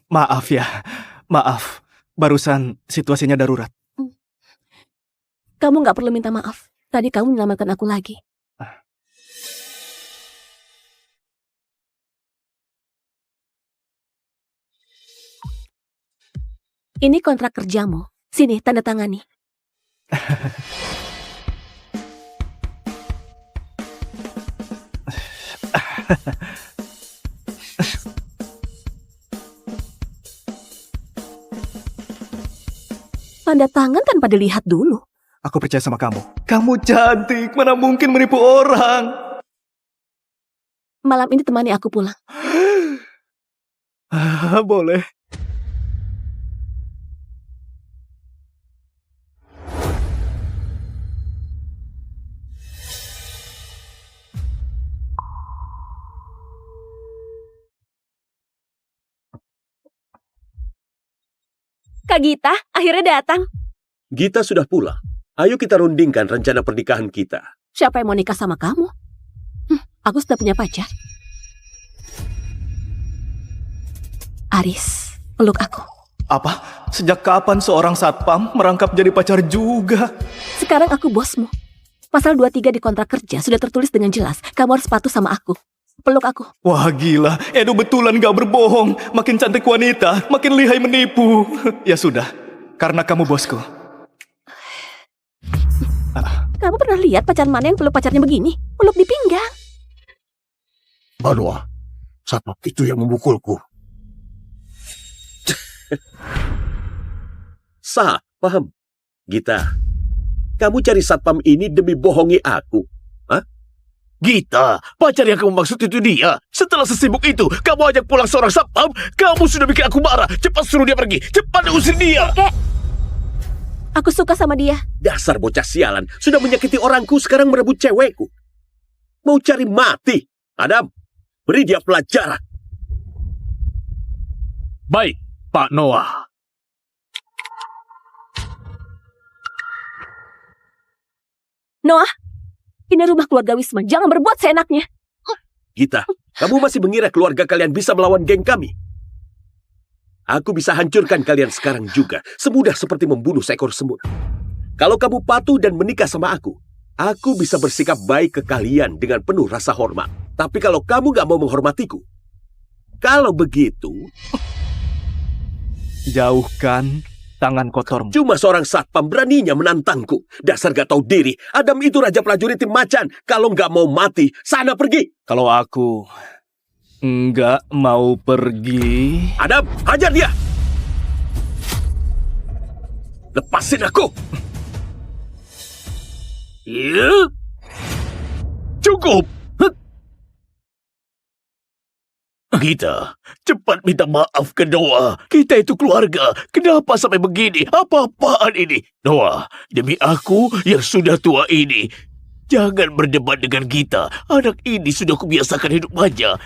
[SPEAKER 10] Maaf ya, maaf. Barusan situasinya darurat.
[SPEAKER 6] Kamu nggak perlu minta maaf. Tadi kamu menyelamatkan aku lagi. Ini kontrak kerjamu. Sini, tanda tangani. Tanda tangan tanpa dilihat dulu.
[SPEAKER 10] Aku percaya sama kamu. Kamu cantik, mana mungkin menipu orang.
[SPEAKER 6] Malam ini temani aku pulang.
[SPEAKER 10] Boleh.
[SPEAKER 6] Kak Gita, akhirnya datang.
[SPEAKER 13] Gita sudah pulang. Ayo kita rundingkan rencana pernikahan kita.
[SPEAKER 6] Siapa yang mau nikah sama kamu? Aku sudah punya pacar. Aris, peluk aku.
[SPEAKER 10] Apa? Sejak kapan seorang satpam merangkap jadi pacar juga?
[SPEAKER 6] Sekarang aku bosmu. Pasal 23 di kontrak kerja sudah tertulis dengan jelas. Kamu harus patuh sama aku. Peluk aku.
[SPEAKER 10] Wah gila, Edo betulan gak berbohong. Makin cantik wanita, makin lihai menipu. Ya sudah, karena kamu bosku.
[SPEAKER 6] Kamu pernah lihat pacar mana yang peluk pacarnya begini? Peluk di pinggang.
[SPEAKER 11] Banua, satpam itu yang memukulku.
[SPEAKER 13] Sah, paham? Gita, kamu cari satpam ini demi bohongi aku. Hah?
[SPEAKER 14] Gita, pacar yang kamu maksud itu dia. Setelah sesibuk itu, kamu ajak pulang seorang satpam. Kamu sudah bikin aku marah. Cepat suruh dia pergi. Cepat usir dia.
[SPEAKER 6] Kakek, aku suka sama dia.
[SPEAKER 13] Dasar bocah sialan. Sudah menyakiti orangku, sekarang merebut cewekku. Mau cari mati. Adam, beri dia pelajaran.
[SPEAKER 14] Baik, Pak Noah.
[SPEAKER 6] Noah, ini rumah keluarga Wisman. Jangan berbuat seenaknya.
[SPEAKER 13] Gita, kamu masih mengira keluarga kalian bisa melawan geng kami? Aku bisa hancurkan kalian sekarang juga. Semudah seperti membunuh seekor semut. Kalau kamu patuh dan menikah sama aku, Aku bisa bersikap baik ke kalian dengan penuh rasa hormat. Tapi kalau kamu gak mau menghormatiku, kalau begitu...
[SPEAKER 10] Jauhkan tangan kotormu.
[SPEAKER 13] Cuma seorang satpam beraninya menantangku. Dasar gak tahu diri. Adam itu raja prajurit tim macan. Kalau gak mau mati, sana pergi.
[SPEAKER 10] Kalau aku nggak mau pergi...
[SPEAKER 13] Adam, hajar dia! Lepasin aku!
[SPEAKER 14] Ya? Cukup! Kita, cepat minta maaf ke Noah. Kita itu keluarga. Kenapa sampai begini? Apa-apaan ini? Noah, demi aku yang sudah tua ini, jangan berdebat dengan kita. Anak ini sudah kubiasakan hidup manja.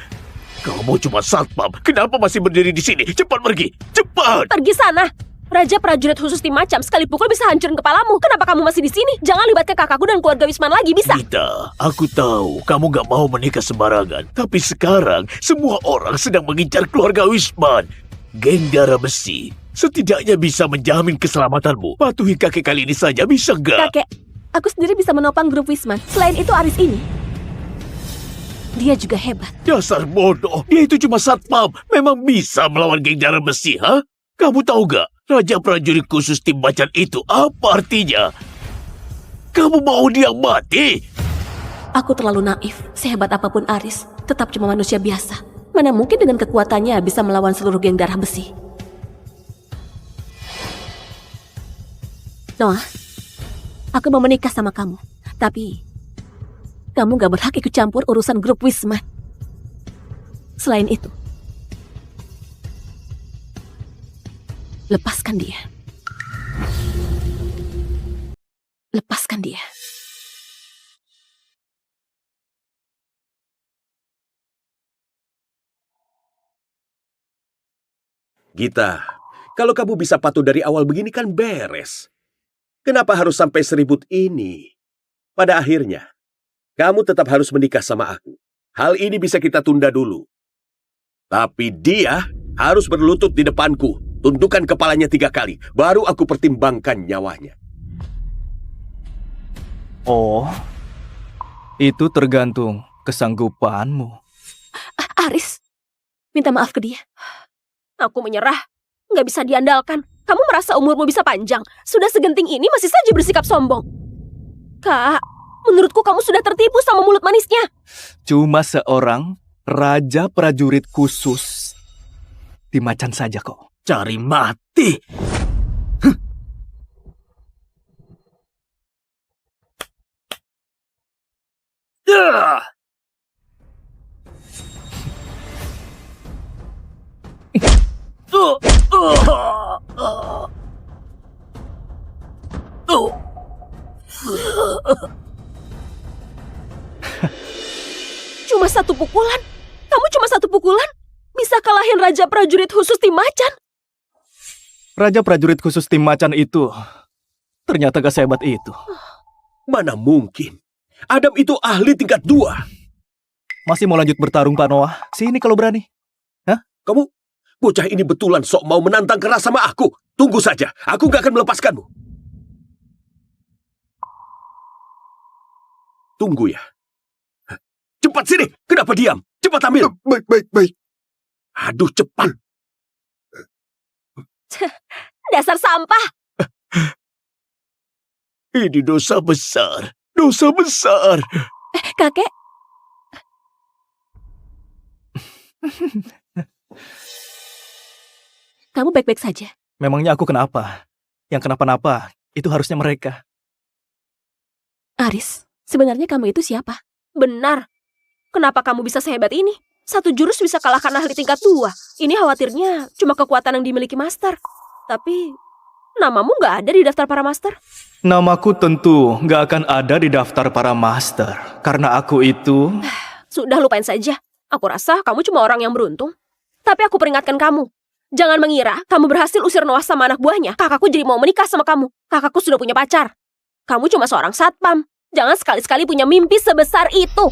[SPEAKER 14] Kamu cuma satpam. Kenapa masih berdiri di sini? Cepat pergi! Cepat!
[SPEAKER 6] Pergi sana! Raja prajurit khusus tim macam sekali pukul bisa hancurin kepalamu. Kenapa kamu masih di sini? Jangan libatkan kakakku dan keluarga Wisman lagi, bisa?
[SPEAKER 14] Gita, aku tahu kamu gak mau menikah sembarangan. Tapi sekarang semua orang sedang mengincar keluarga Wisman. Geng darah besi setidaknya bisa menjamin keselamatanmu. Patuhi kakek kali ini saja, bisa gak?
[SPEAKER 6] Kakek, aku sendiri bisa menopang grup Wisman. Selain itu Aris ini, dia juga hebat.
[SPEAKER 14] Dasar bodoh, dia itu cuma satpam. Memang bisa melawan geng darah besi, ha? Kamu tahu gak? Raja prajurit khusus tim macan itu apa artinya? Kamu mau dia mati?
[SPEAKER 6] Aku terlalu naif. Sehebat apapun Aris, tetap cuma manusia biasa. Mana mungkin dengan kekuatannya bisa melawan seluruh geng darah besi. Noah, aku mau menikah sama kamu. Tapi, kamu gak berhak ikut campur urusan grup Wisman. Selain itu, lepaskan dia. Lepaskan dia.
[SPEAKER 13] Gita, kalau kamu bisa patuh dari awal begini kan beres. Kenapa harus sampai seribut ini? Pada akhirnya, kamu tetap harus menikah sama aku. Hal ini bisa kita tunda dulu. Tapi dia harus berlutut di depanku. Tundukkan kepalanya 3 kali, baru aku pertimbangkan nyawanya.
[SPEAKER 10] Oh, itu tergantung kesanggupanmu.
[SPEAKER 6] Aris, minta maaf ke dia. Aku menyerah. Nggak bisa diandalkan. Kamu merasa umurmu bisa panjang. Sudah segenting ini masih saja bersikap sombong. Kak, menurutku kamu sudah tertipu sama mulut manisnya.
[SPEAKER 10] Cuma seorang raja prajurit khusus tim macan saja kok.
[SPEAKER 14] Cari mati!
[SPEAKER 6] Cuma 1 pukulan? Kamu cuma 1 pukulan? Bisa kalahin raja prajurit khusus tim macan?
[SPEAKER 10] Raja prajurit khusus tim macan itu ternyata gak sehebat itu.
[SPEAKER 13] Mana mungkin? Adam itu ahli tingkat 2.
[SPEAKER 10] Masih mau lanjut bertarung Pak Noah? Sini kalau berani. Hah?
[SPEAKER 13] Kamu, bocah ini betulan sok mau menantang keras sama aku. Tunggu saja, aku gak akan melepaskanmu. Tunggu ya. Cepat sini, kenapa diam? Cepat ambil.
[SPEAKER 11] Baik.
[SPEAKER 13] Aduh, cepat.
[SPEAKER 6] Dasar sampah.
[SPEAKER 14] Ini dosa besar. Dosa besar.
[SPEAKER 6] Kakek. Kamu baik-baik saja?
[SPEAKER 10] Memangnya aku kenapa? Yang kenapa-napa itu harusnya mereka.
[SPEAKER 6] Aris, sebenarnya kamu itu siapa? Benar. Kenapa kamu bisa sehebat ini? 1 jurus bisa kalahkan ahli tingkat 2. Ini khawatirnya cuma kekuatan yang dimiliki master. Tapi, namamu nggak ada di daftar para master?
[SPEAKER 10] Namaku tentu nggak akan ada di daftar para master. Karena aku itu...
[SPEAKER 6] Sudah, lupain saja. Aku rasa kamu cuma orang yang beruntung. Tapi aku peringatkan kamu. Jangan mengira kamu berhasil usir Noah sama anak buahnya. Kakakku jadi mau menikah sama kamu. Kakakku sudah punya pacar. Kamu cuma seorang satpam. Jangan sekali-sekali punya mimpi sebesar itu.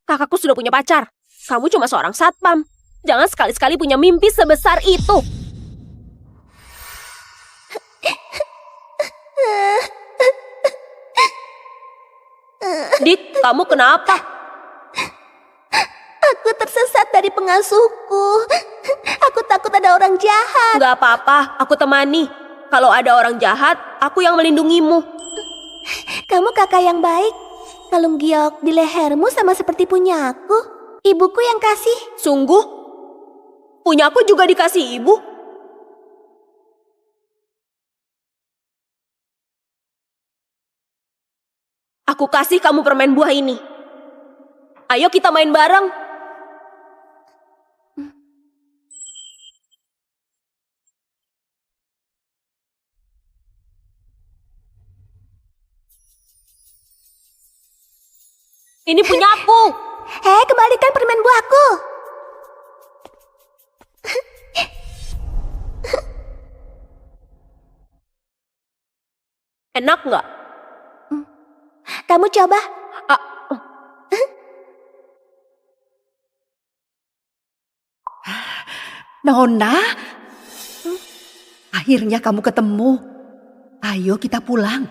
[SPEAKER 6] Kakakku sudah punya pacar. Kamu cuma seorang satpam. Jangan sekali-sekali punya mimpi sebesar itu. Dik, kamu kenapa?
[SPEAKER 15] Aku tersesat dari pengasuhku. Aku takut ada orang jahat.
[SPEAKER 6] Gak apa-apa, aku temani. Kalau ada orang jahat, aku yang melindungimu.
[SPEAKER 15] Kamu kakak yang baik. Kalung giok di lehermu sama seperti punya aku. Ibuku yang kasih.
[SPEAKER 6] Sungguh? Punya aku juga dikasih ibu? Aku kasih kamu permen buah ini. Ayo kita main bareng. Ini punya aku.
[SPEAKER 15] Hei, kembalikan permen buahku.
[SPEAKER 6] Enak nggak?
[SPEAKER 15] Kamu coba.
[SPEAKER 16] Nona, akhirnya kamu ketemu. Ayo kita pulang.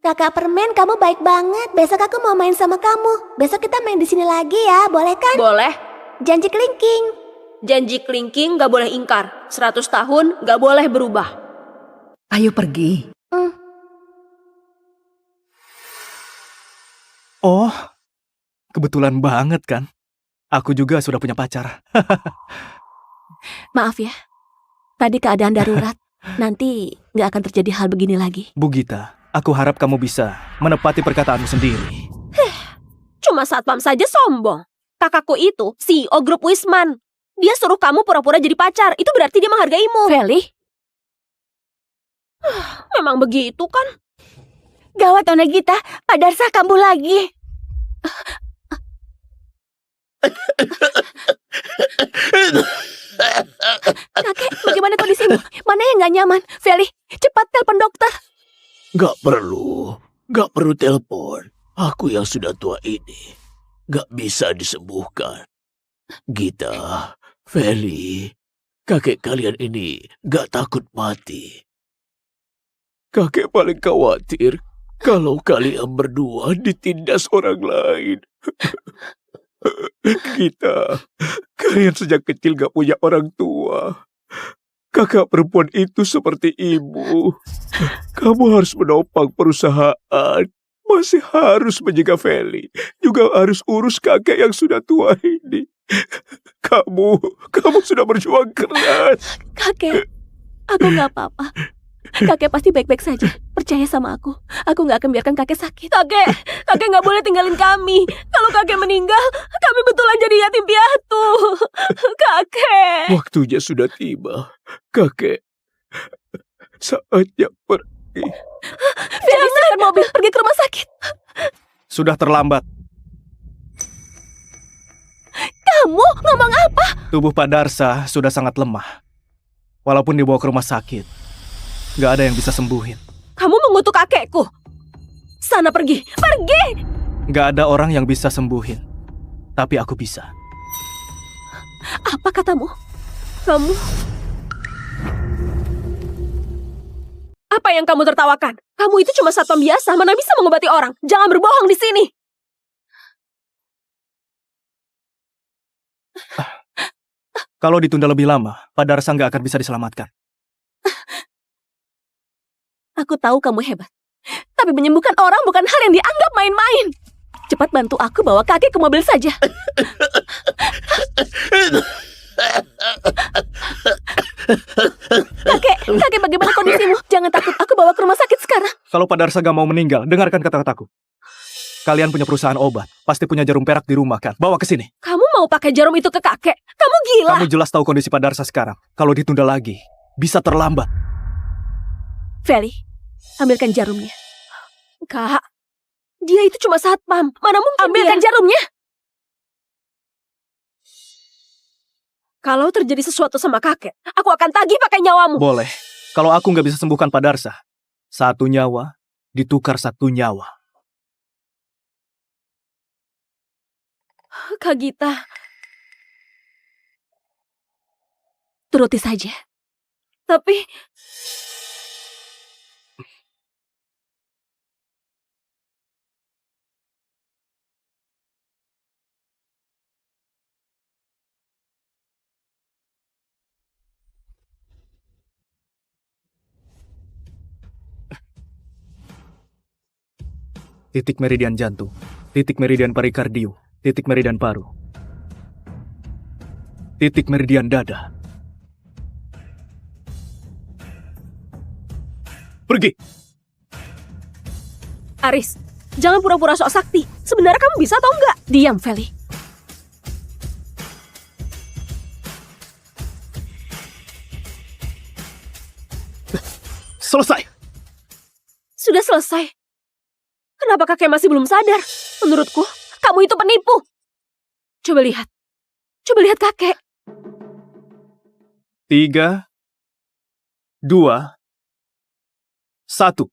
[SPEAKER 15] Kakak permen, kamu baik banget. Besok aku mau main sama kamu. Besok kita main di sini lagi ya, boleh kan?
[SPEAKER 6] Boleh.
[SPEAKER 15] Janji kelingking.
[SPEAKER 6] Janji kelingking gak boleh ingkar. 100 tahun gak boleh berubah.
[SPEAKER 16] Ayo pergi.
[SPEAKER 10] Oh, kebetulan banget kan? Aku juga sudah punya pacar.
[SPEAKER 6] Maaf ya, tadi keadaan darurat. Nanti gak akan terjadi hal begini lagi.
[SPEAKER 10] Bu Gita, aku harap kamu bisa menepati perkataanmu sendiri.
[SPEAKER 6] Cuma satpam saja sombong. Kakakku itu CEO grup Wisman. Dia suruh kamu pura-pura jadi pacar. Itu berarti dia menghargaimu. Feli? Memang begitu kan?
[SPEAKER 15] Gawat Nona Gita, Pak Darsa kambuh lagi.
[SPEAKER 6] Kakek, bagaimana kondisimu? Mana yang gak nyaman? Feli, cepat telepon dokter.
[SPEAKER 14] Gak perlu telepon. Aku yang sudah tua ini gak bisa disembuhkan. Gita, Feli, kakek kalian ini gak takut mati. Kakek paling khawatir kalau kalian berdua ditindas orang lain. Gita, kalian sejak kecil gak punya orang tua. Kakak perempuan itu seperti ibu. Kamu harus menopang perusahaan. Masih harus menjaga Feli. Juga harus urus kakek yang sudah tua ini. Kamu sudah berjuang keras.
[SPEAKER 6] Kakek, aku gak apa-apa. Kakek pasti baik-baik saja. Percaya sama aku. Aku gak akan biarkan kakek sakit. Kakek gak boleh tinggalin kami. Kalau kakek meninggal, kami betulan jadi yatim piatu. Kakek.
[SPEAKER 14] Waktunya sudah tiba. Kakek, saatnya pergi.
[SPEAKER 6] Feli, siapkan mobil. Pergi ke rumah sakit.
[SPEAKER 10] Sudah terlambat.
[SPEAKER 6] Kamu ngomong apa?
[SPEAKER 10] Tubuh Pak Darsa sudah sangat lemah. Walaupun dibawa ke rumah sakit, gak ada yang bisa sembuhin.
[SPEAKER 6] Kamu mengutuk kakekku. Sana pergi. Pergi.
[SPEAKER 10] Gak ada orang yang bisa sembuhin. Tapi aku bisa.
[SPEAKER 6] Apa katamu? Kamu... Apa yang kamu tertawakan? Kamu itu cuma satpam biasa, mana bisa mengobati orang? Jangan berbohong di sini.
[SPEAKER 10] Kalau ditunda lebih lama, Pak Darsa nggak akan bisa diselamatkan.
[SPEAKER 6] Aku tahu kamu hebat. Tapi menyembuhkan orang bukan hal yang dianggap main-main. Cepat bantu aku bawa kakek ke mobil saja. Kakek bagaimana kondisimu? Jangan takut, aku bawa ke rumah sakit sekarang.
[SPEAKER 10] Kalau Pak Darsa gak mau meninggal, dengarkan kata-kataku. Kalian punya perusahaan obat, pasti punya jarum perak di rumah kan? Bawa ke sini.
[SPEAKER 6] Kamu mau pakai jarum itu ke kakek? Kamu gila.
[SPEAKER 10] Kamu jelas tahu kondisi Pak Darsa sekarang. Kalau ditunda lagi, bisa terlambat.
[SPEAKER 6] Feli, ambilkan jarumnya. Kak, dia itu cuma satpam. Mana mungkin ambilkan jarumnya. Kalau terjadi sesuatu sama kakek, aku akan tagih pakai nyawamu.
[SPEAKER 10] Boleh. Kalau aku nggak bisa sembuhkan Pak Darsa, 1 nyawa ditukar 1 nyawa.
[SPEAKER 6] Kak Gita, turuti saja. Tapi
[SPEAKER 10] titik meridian jantung, titik meridian perikardio, titik meridian paru, titik meridian dada. Pergi!
[SPEAKER 17] Aris, jangan pura-pura sok sakti. Sebenarnya kamu bisa atau enggak? Diam, Feli.
[SPEAKER 10] Selesai!
[SPEAKER 17] Sudah selesai. Kenapa kakek masih belum sadar? Menurutku, kamu itu penipu. Coba lihat. Coba lihat kakek.
[SPEAKER 10] 3, 2, 1.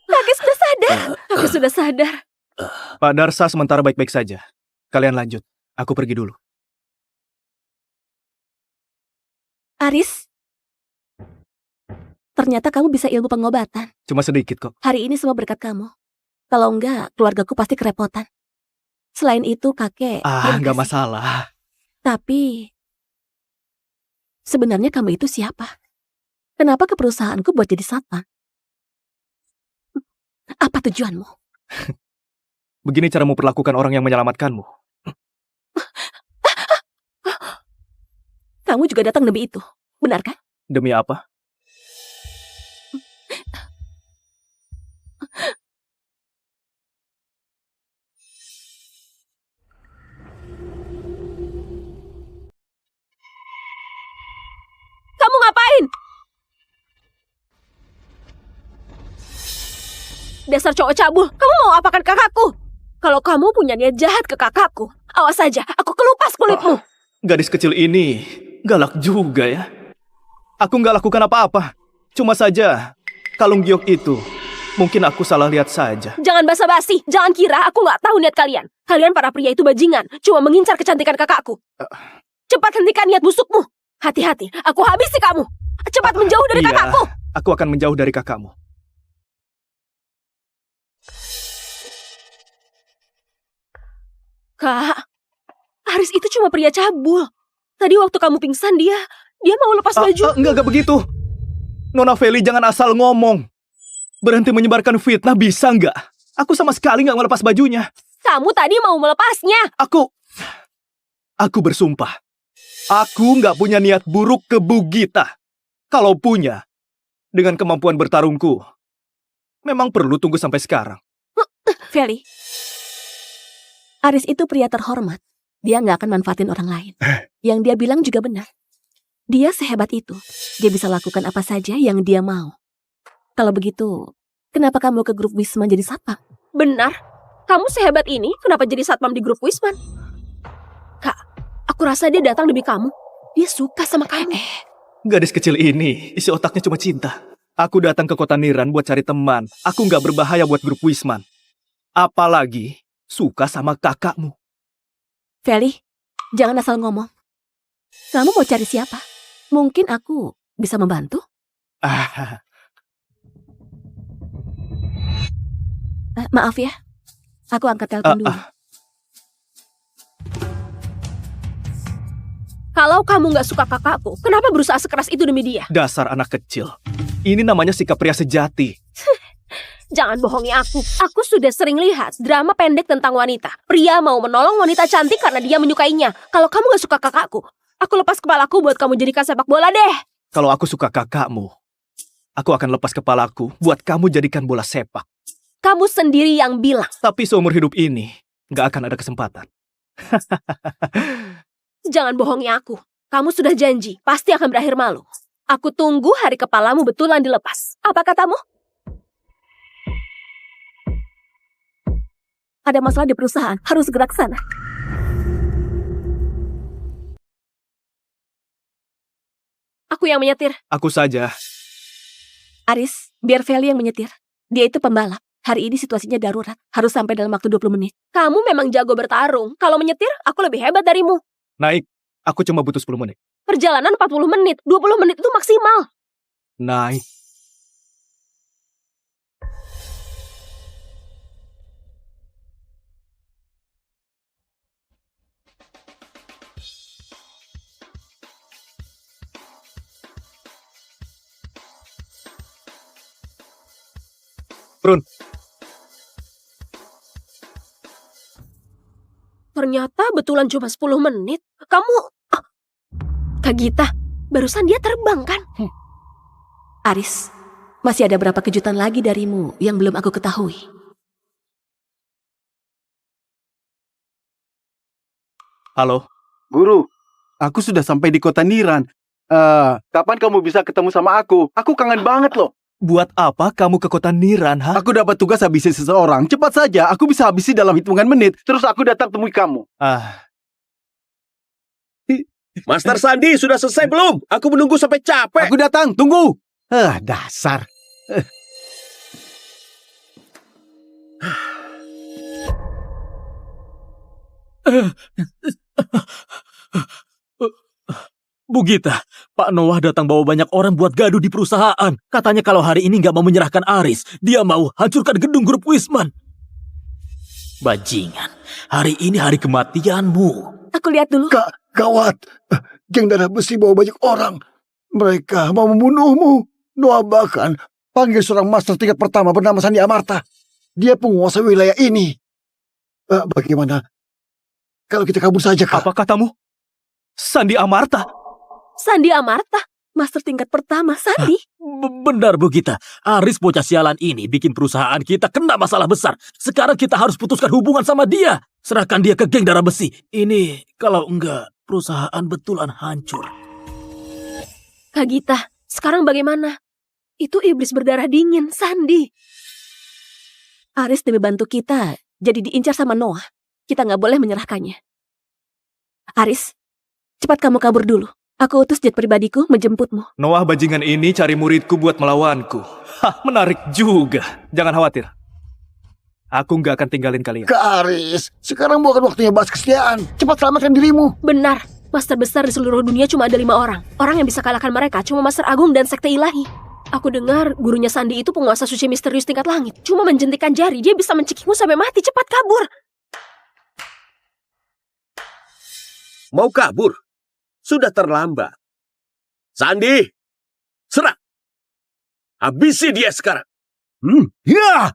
[SPEAKER 17] Kakek sudah sadar. Kakek sudah sadar.
[SPEAKER 10] Pak Darsa sementara baik-baik saja. Kalian lanjut. Aku pergi dulu.
[SPEAKER 17] Aris, ternyata kamu bisa ilmu pengobatan.
[SPEAKER 10] Cuma sedikit kok.
[SPEAKER 17] Hari ini semua berkat kamu. Kalau enggak, keluargaku pasti kerepotan. Selain itu, kakek...
[SPEAKER 10] Nggak masalah.
[SPEAKER 17] Tapi, sebenarnya kamu itu siapa? Kenapa ke perusahaanku buat jadi satpam? Apa tujuanmu?
[SPEAKER 10] Begini cara memperlakukan orang yang menyelamatkanmu.
[SPEAKER 17] Kamu juga datang demi itu, benar kan?
[SPEAKER 10] Demi apa?
[SPEAKER 17] Kamu ngapain? Dasar cowok cabul, kamu mau apakan kakakku? Kalau kamu punya niat jahat ke kakakku, awas saja, aku kelupas kulitmu.
[SPEAKER 10] Gadis kecil ini galak juga ya. Aku nggak lakukan apa-apa. Cuma saja, kalung giok itu mungkin aku salah lihat saja.
[SPEAKER 17] Jangan basa-basi, jangan kira aku nggak tahu niat kalian. Kalian para pria itu bajingan, cuma mengincar kecantikan kakakku. Cepat hentikan niat busukmu. Hati-hati, aku habisi kamu. Cepat menjauh dari kakakku.
[SPEAKER 10] Aku akan menjauh dari kakakmu.
[SPEAKER 17] Kak, Aris itu cuma pria cabul. Tadi waktu kamu pingsan dia mau lepas baju.
[SPEAKER 10] Enggak begitu. Nona Feli jangan asal ngomong. Berhenti menyebarkan fitnah bisa nggak? Aku sama sekali nggak melepas bajunya.
[SPEAKER 17] Kamu tadi mau melepasnya.
[SPEAKER 10] Aku bersumpah. Aku nggak punya niat buruk ke Bu Gita. Kalau punya, dengan kemampuan bertarungku, memang perlu tunggu sampai sekarang.
[SPEAKER 17] Feli, Aris itu pria terhormat. Dia nggak akan manfaatin orang lain. Yang dia bilang juga benar. Dia sehebat itu. Dia bisa lakukan apa saja yang dia mau. Kalau begitu, kenapa kamu ke grup Wisman jadi satpam? Benar. Kamu sehebat ini, kenapa jadi satpam di grup Wisman? Kak, aku rasa dia datang demi kamu. Dia suka sama kamu.
[SPEAKER 10] Gadis kecil ini, isi otaknya cuma cinta. Aku datang ke kota Niran buat cari teman. Aku nggak berbahaya buat grup Wisman. Apalagi suka sama kakakmu.
[SPEAKER 17] Feli, jangan asal ngomong. Kamu mau cari siapa? Mungkin aku bisa membantu. Maaf ya, aku angkat telepon dulu. Kalau kamu nggak suka kakakku, kenapa berusaha sekeras itu demi dia?
[SPEAKER 10] Dasar anak kecil. Ini namanya sikap pria sejati.
[SPEAKER 17] Jangan bohongi aku. Aku sudah sering lihat drama pendek tentang wanita. Pria mau menolong wanita cantik karena dia menyukainya. Kalau kamu gak suka kakakku, aku lepas kepalaku buat kamu jadikan sepak bola deh.
[SPEAKER 10] Kalau aku suka kakakmu, aku akan lepas kepalaku buat kamu jadikan bola sepak.
[SPEAKER 17] Kamu sendiri yang bilang.
[SPEAKER 10] Tapi seumur hidup ini, gak akan ada kesempatan.
[SPEAKER 17] Jangan bohongi aku. Kamu sudah janji, pasti akan berakhir malu. Aku tunggu hari kepalamu betulan dilepas. Apa katamu? Ada masalah di perusahaan, harus gerak ke sana. Aku yang menyetir.
[SPEAKER 10] Aku saja.
[SPEAKER 17] Aris, biar Feli yang menyetir. Dia itu pembalap. Hari ini situasinya darurat. Harus sampai dalam waktu 20 menit. Kamu memang jago bertarung. Kalau menyetir, aku lebih hebat darimu.
[SPEAKER 10] Naik, aku cuma butuh 10 menit.
[SPEAKER 17] Perjalanan 40 menit. 20 menit itu maksimal.
[SPEAKER 10] Naik. Run.
[SPEAKER 17] Ternyata betulan cuma 10 menit. Kamu... Kak Gita, barusan dia terbang kan? Aris, masih ada berapa kejutan lagi darimu yang belum aku ketahui?
[SPEAKER 10] Halo. Guru, aku sudah sampai di kota Niran. Kapan kamu bisa ketemu sama aku? Aku kangen banget loh. Buat apa kamu ke kota Niran, ha? Aku dapat tugas habisi seseorang. Cepat saja, aku bisa habisi dalam hitungan menit. Terus aku datang temui kamu.
[SPEAKER 13] Master Sandi sudah selesai belum? Aku menunggu sampai capek.
[SPEAKER 10] Aku datang, tunggu. Dasar.
[SPEAKER 12] Bu Gita, Pak Noah datang bawa banyak orang buat gaduh di perusahaan. Katanya kalau hari ini nggak mau menyerahkan Aris, dia mau hancurkan gedung grup Wisman. Bajingan, hari ini hari kematianmu.
[SPEAKER 17] Aku lihat dulu.
[SPEAKER 11] Gawat, geng darah besi bawa banyak orang. Mereka mau membunuhmu. Noah bahkan panggil seorang master tingkat pertama bernama Sandi Amarta. Dia penguasa wilayah ini. Bagaimana kalau kita kabur saja, Kak?
[SPEAKER 10] Apa katamu? Sandi Amarta?
[SPEAKER 17] Sandi Amarta? Master tingkat pertama, Sandi?
[SPEAKER 12] Benar Bu Gita, Aris bocah sialan ini bikin perusahaan kita kena masalah besar. Sekarang kita harus putuskan hubungan sama dia. Serahkan dia ke geng darah besi. Ini kalau enggak, perusahaan betulan hancur.
[SPEAKER 17] Kak Gita, sekarang bagaimana? Itu iblis berdarah dingin, Sandi. Aris demi bantu kita, jadi diincar sama Noah. Kita nggak boleh menyerahkannya. Aris, cepat kamu kabur dulu. Aku utus jet pribadiku menjemputmu.
[SPEAKER 10] Noah bajingan ini cari muridku buat melawanku. Hah, menarik juga. Jangan khawatir. Aku nggak akan tinggalin kalian.
[SPEAKER 11] Kak Aris, sekarang bukan waktunya bahas kesetiaan. Cepat selamatkan dirimu.
[SPEAKER 17] Benar, master besar di seluruh dunia cuma ada 5 orang. Orang yang bisa kalahkan mereka cuma Master Agung dan Sekte Ilahi. Aku dengar gurunya Sandi itu penguasa suci misterius tingkat langit. Cuma menjentikan jari, dia bisa mencekikmu sampai mati. Cepat kabur.
[SPEAKER 13] Mau kabur? Sudah terlambat. Sandi, serang. Habisi dia sekarang.
[SPEAKER 10] Ya,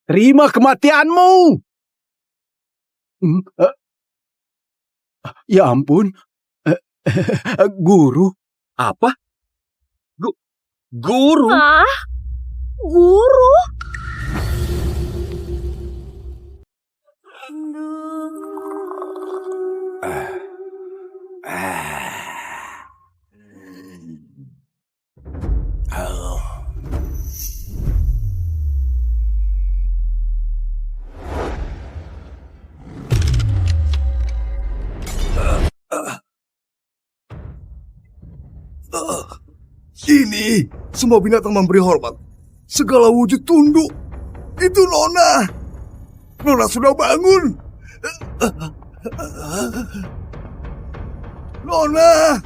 [SPEAKER 10] terima kematianmu. Ya ampun, guru.
[SPEAKER 13] Apa? Guru?
[SPEAKER 17] Guru?
[SPEAKER 18] Ini semua binatang memberi hormat. Segala wujud tunduk. Itu Nona. Nona sudah bangun. Nona.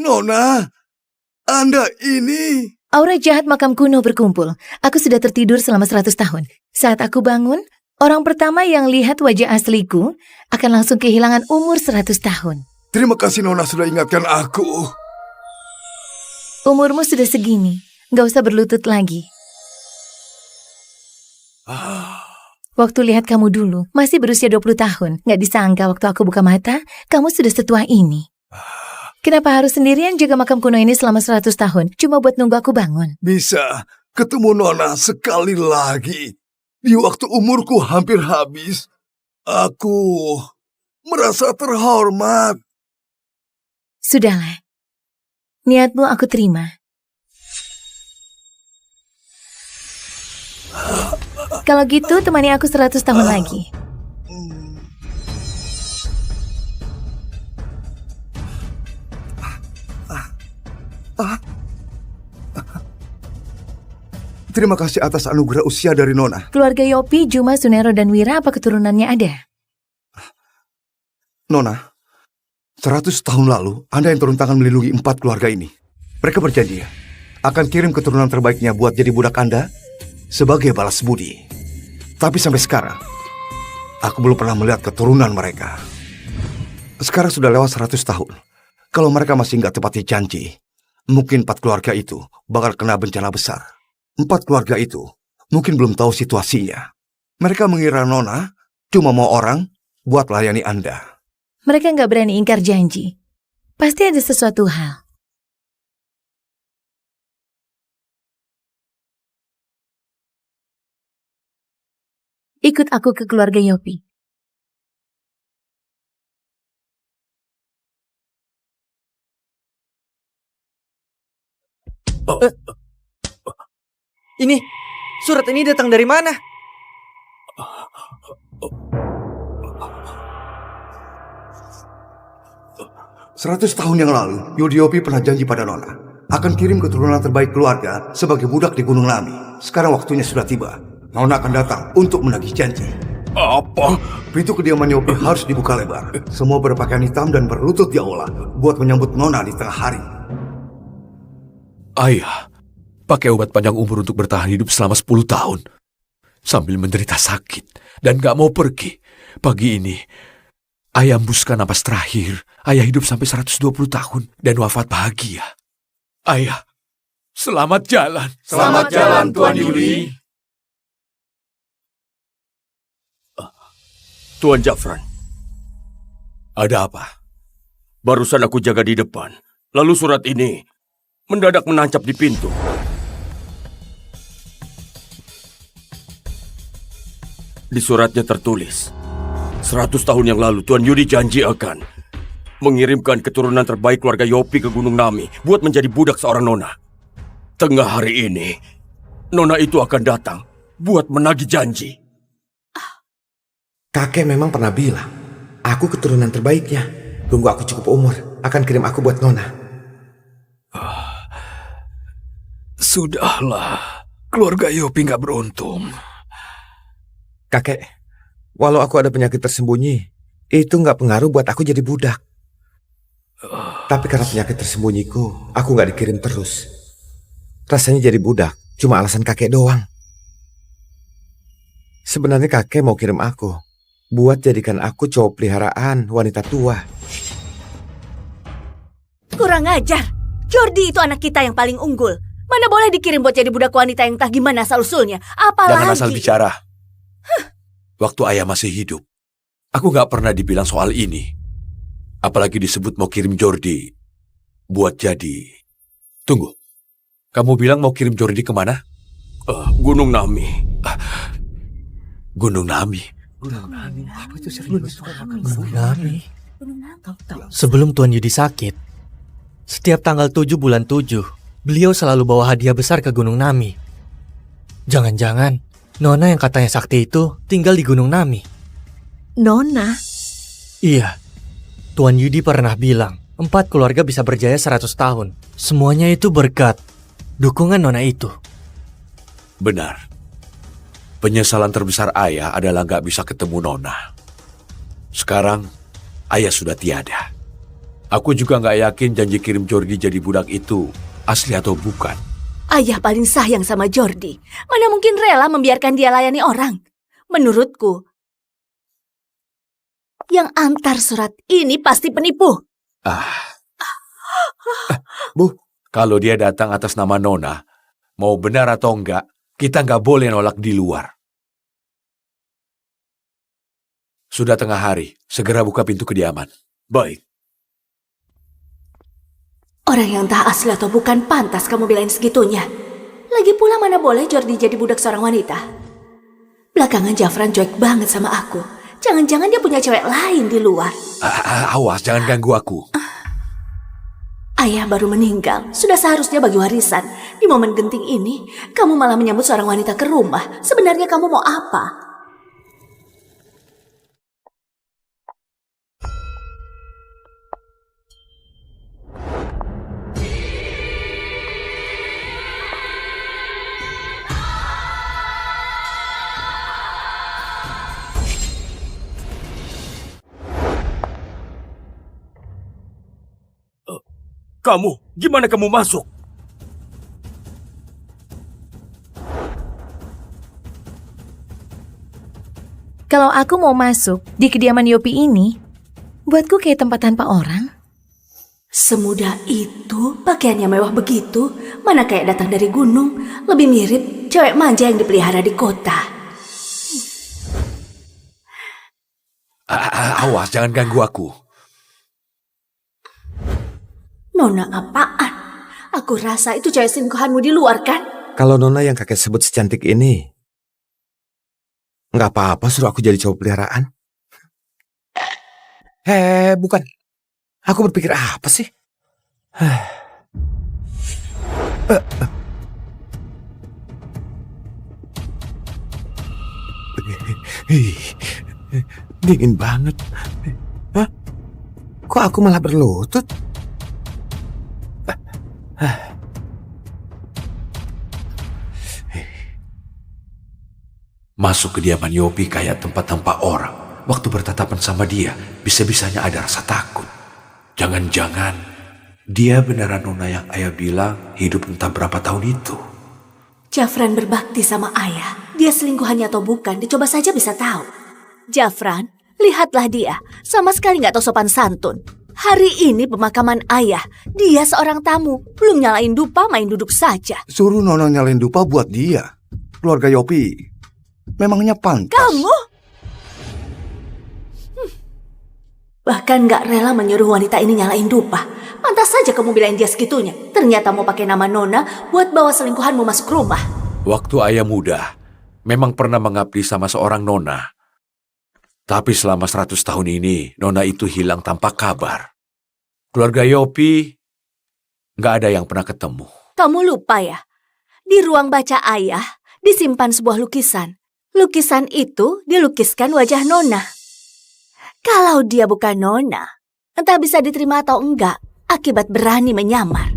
[SPEAKER 18] Nona, Anda ini...
[SPEAKER 8] Aura jahat makam kuno berkumpul. Aku sudah tertidur selama 100 tahun. Saat aku bangun, orang pertama yang lihat wajah asliku akan langsung kehilangan umur 100 tahun.
[SPEAKER 18] Terima kasih Nona sudah ingatkan aku.
[SPEAKER 8] Umurmu sudah segini, gak usah berlutut lagi. Waktu lihat kamu dulu, masih berusia 20 tahun. Gak disangka waktu aku buka mata, kamu sudah setua ini. Kenapa harus sendirian jaga makam kuno ini selama 100 tahun? Cuma buat nunggu aku bangun.
[SPEAKER 18] Bisa ketemu Nona sekali lagi. Di waktu umurku hampir habis, aku merasa terhormat.
[SPEAKER 8] Sudahlah. Niatmu aku terima. Kalau gitu temani aku 100 tahun lagi.
[SPEAKER 18] Terima kasih atas anugerah usia dari Nona.
[SPEAKER 8] Keluarga Yopi, Juma, Sunero, dan Wira apa keturunannya ada?
[SPEAKER 18] Nona, 100 tahun lalu, Anda yang turun tangan melindungi 4 keluarga ini. Mereka berjanji akan kirim keturunan terbaiknya buat jadi budak Anda sebagai balas budi. Tapi sampai sekarang, aku belum pernah melihat keturunan mereka. Sekarang sudah lewat 100 tahun. Kalau mereka masih nggak tepati janji, mungkin 4 keluarga itu bakal kena bencana besar. 4 keluarga itu mungkin belum tahu situasinya. Mereka mengira Nona cuma mau orang buat melayani Anda.
[SPEAKER 8] Mereka nggak berani ingkar janji. Pasti ada sesuatu hal. Ikut aku ke keluarga Yopi.
[SPEAKER 19] Ini, surat ini datang dari mana?
[SPEAKER 18] Seratus tahun yang lalu, Yudhiopi pernah janji pada Nona akan kirim keturunan terbaik keluarga sebagai budak di Gunung Nami. Sekarang waktunya sudah tiba. Nona akan datang untuk menagih janji.
[SPEAKER 14] Apa?
[SPEAKER 18] Pintu kediaman Yopi harus dibuka lebar. Semua berpakaian hitam dan berlutut di aula buat menyambut Nona di tengah hari.
[SPEAKER 14] Ayah, pakai obat panjang umur untuk bertahan hidup selama 10 tahun. Sambil menderita sakit dan gak mau pergi. Pagi ini, ayah hembuskan napas terakhir. Ayah hidup sampai 120 tahun dan wafat bahagia. Ayah, selamat jalan.
[SPEAKER 7] Selamat jalan, Tuan Yudi. Tuan Jafran. Ada apa? Barusan aku jaga di depan. Lalu surat ini mendadak menancap di pintu. Di suratnya tertulis, 100 tahun yang lalu Tuan Yudi janji akan mengirimkan keturunan terbaik keluarga Yopi ke Gunung Nami buat menjadi budak seorang Nona. Tengah hari ini, Nona itu akan datang buat menagih janji.
[SPEAKER 4] Kakek memang pernah bilang, aku keturunan terbaiknya. Tunggu aku cukup umur, akan kirim aku buat Nona.
[SPEAKER 14] Sudahlah, keluarga Yopi gak beruntung.
[SPEAKER 4] Kakek, walau aku ada penyakit tersembunyi, itu gak pengaruh buat aku jadi budak. Tapi karena penyakit tersembunyiku, aku gak dikirim terus. Rasanya jadi budak cuma alasan kakek doang. Sebenarnya kakek mau kirim aku buat jadikan aku cowok peliharaan wanita tua.
[SPEAKER 5] Kurang ajar. Jordi itu anak kita yang paling unggul. Mana boleh dikirim buat jadi budak wanita yang entah gimana asal-usulnya. Apalagi...
[SPEAKER 14] Jangan asal bicara. Waktu ayah masih hidup, aku gak pernah dibilang soal ini. Apalagi disebut mau kirim Jordi buat jadi... Tunggu, kamu bilang mau kirim Jordi kemana?
[SPEAKER 7] Gunung Nami.
[SPEAKER 14] Gunung Nami?
[SPEAKER 19] Apa itu serius? Gunung Nami. Sebelum Tuan Yudi sakit, setiap tanggal 7 bulan 7, beliau selalu bawa hadiah besar ke Gunung Nami. Jangan-jangan Nona yang katanya sakti itu tinggal di Gunung Nami.
[SPEAKER 5] Nona?
[SPEAKER 19] Iya. Tuan Yudi pernah bilang, 4 keluarga bisa berjaya 100 tahun. Semuanya itu berkat dukungan Nona itu.
[SPEAKER 14] Benar. Penyesalan terbesar ayah adalah gak bisa ketemu Nona. Sekarang, ayah sudah tiada. Aku juga gak yakin janji kirim Jordi jadi budak itu asli atau bukan.
[SPEAKER 5] Ayah paling sayang sama Jordi. Mana mungkin rela membiarkan dia layani orang. Menurutku, yang antar surat ini pasti penipu.
[SPEAKER 14] Bu, kalau dia datang atas nama Nona, mau benar atau enggak, kita nggak boleh nolak di luar. Sudah tengah hari, segera buka pintu kediaman.
[SPEAKER 7] Baik.
[SPEAKER 5] Orang yang entah asli atau bukan pantas kamu belain segitunya. Lagi pula mana boleh Jordi jadi budak seorang wanita. Belakangan Jafran cuek banget sama aku. Jangan-jangan dia punya cewek lain di luar.
[SPEAKER 14] Awas, jangan ganggu aku.
[SPEAKER 5] Ayah baru meninggal, sudah seharusnya bagi warisan. Di momen genting ini, kamu malah menyambut seorang wanita ke rumah. Sebenarnya kamu mau apa?
[SPEAKER 7] Gimana kamu masuk?
[SPEAKER 8] Kalau aku mau masuk di kediaman Yopi ini, buatku kayak tempat tanpa orang.
[SPEAKER 6] Semudah itu, pakaiannya mewah begitu, mana kayak datang dari gunung, lebih mirip cewek manja yang dipelihara di kota.
[SPEAKER 7] Awas, jangan ganggu aku.
[SPEAKER 6] Nona apaan? Aku rasa itu cewek selingkuhanmu di luar kan?
[SPEAKER 4] Kalau Nona yang kakek sebut secantik ini, nggak apa-apa suruh aku jadi cowok peliharaan. Bukan. Aku berpikir apa sih? Dingin banget. Hah? Kok aku malah berlutut?
[SPEAKER 20] Masuk kediaman Yopi kayak tempat tanpa orang. Waktu bertatapan sama dia, bisa-bisanya ada rasa takut. Jangan-jangan dia beneran Nona yang ayah bilang hidup entah berapa tahun itu.
[SPEAKER 6] Jafran berbakti sama ayah. Dia selingkuhannya atau bukan, dicoba saja bisa tahu. Jafran, lihatlah dia. Sama sekali nggak tahu sopan santun. Hari ini pemakaman ayah. Dia seorang tamu. Belum nyalain dupa, main duduk saja.
[SPEAKER 18] Suruh Nona nyalain dupa buat dia. Keluarga Yopi memangnya pantas.
[SPEAKER 6] Kamu? Bahkan nggak rela menyuruh wanita ini nyalain dupa. Pantas saja kamu bilang dia segitunya. Ternyata mau pakai nama Nona buat bawa selingkuhanmu masuk rumah.
[SPEAKER 20] Waktu ayah muda, memang pernah mengabdi sama seorang Nona. Tapi selama 100 tahun ini, Nona itu hilang tanpa kabar. Keluarga Yopi, nggak ada yang pernah ketemu.
[SPEAKER 6] Kamu lupa ya? Di ruang baca ayah, disimpan sebuah lukisan. Lukisan itu dilukiskan wajah Nona. Kalau dia bukan Nona, entah bisa diterima atau enggak, akibat berani menyamar.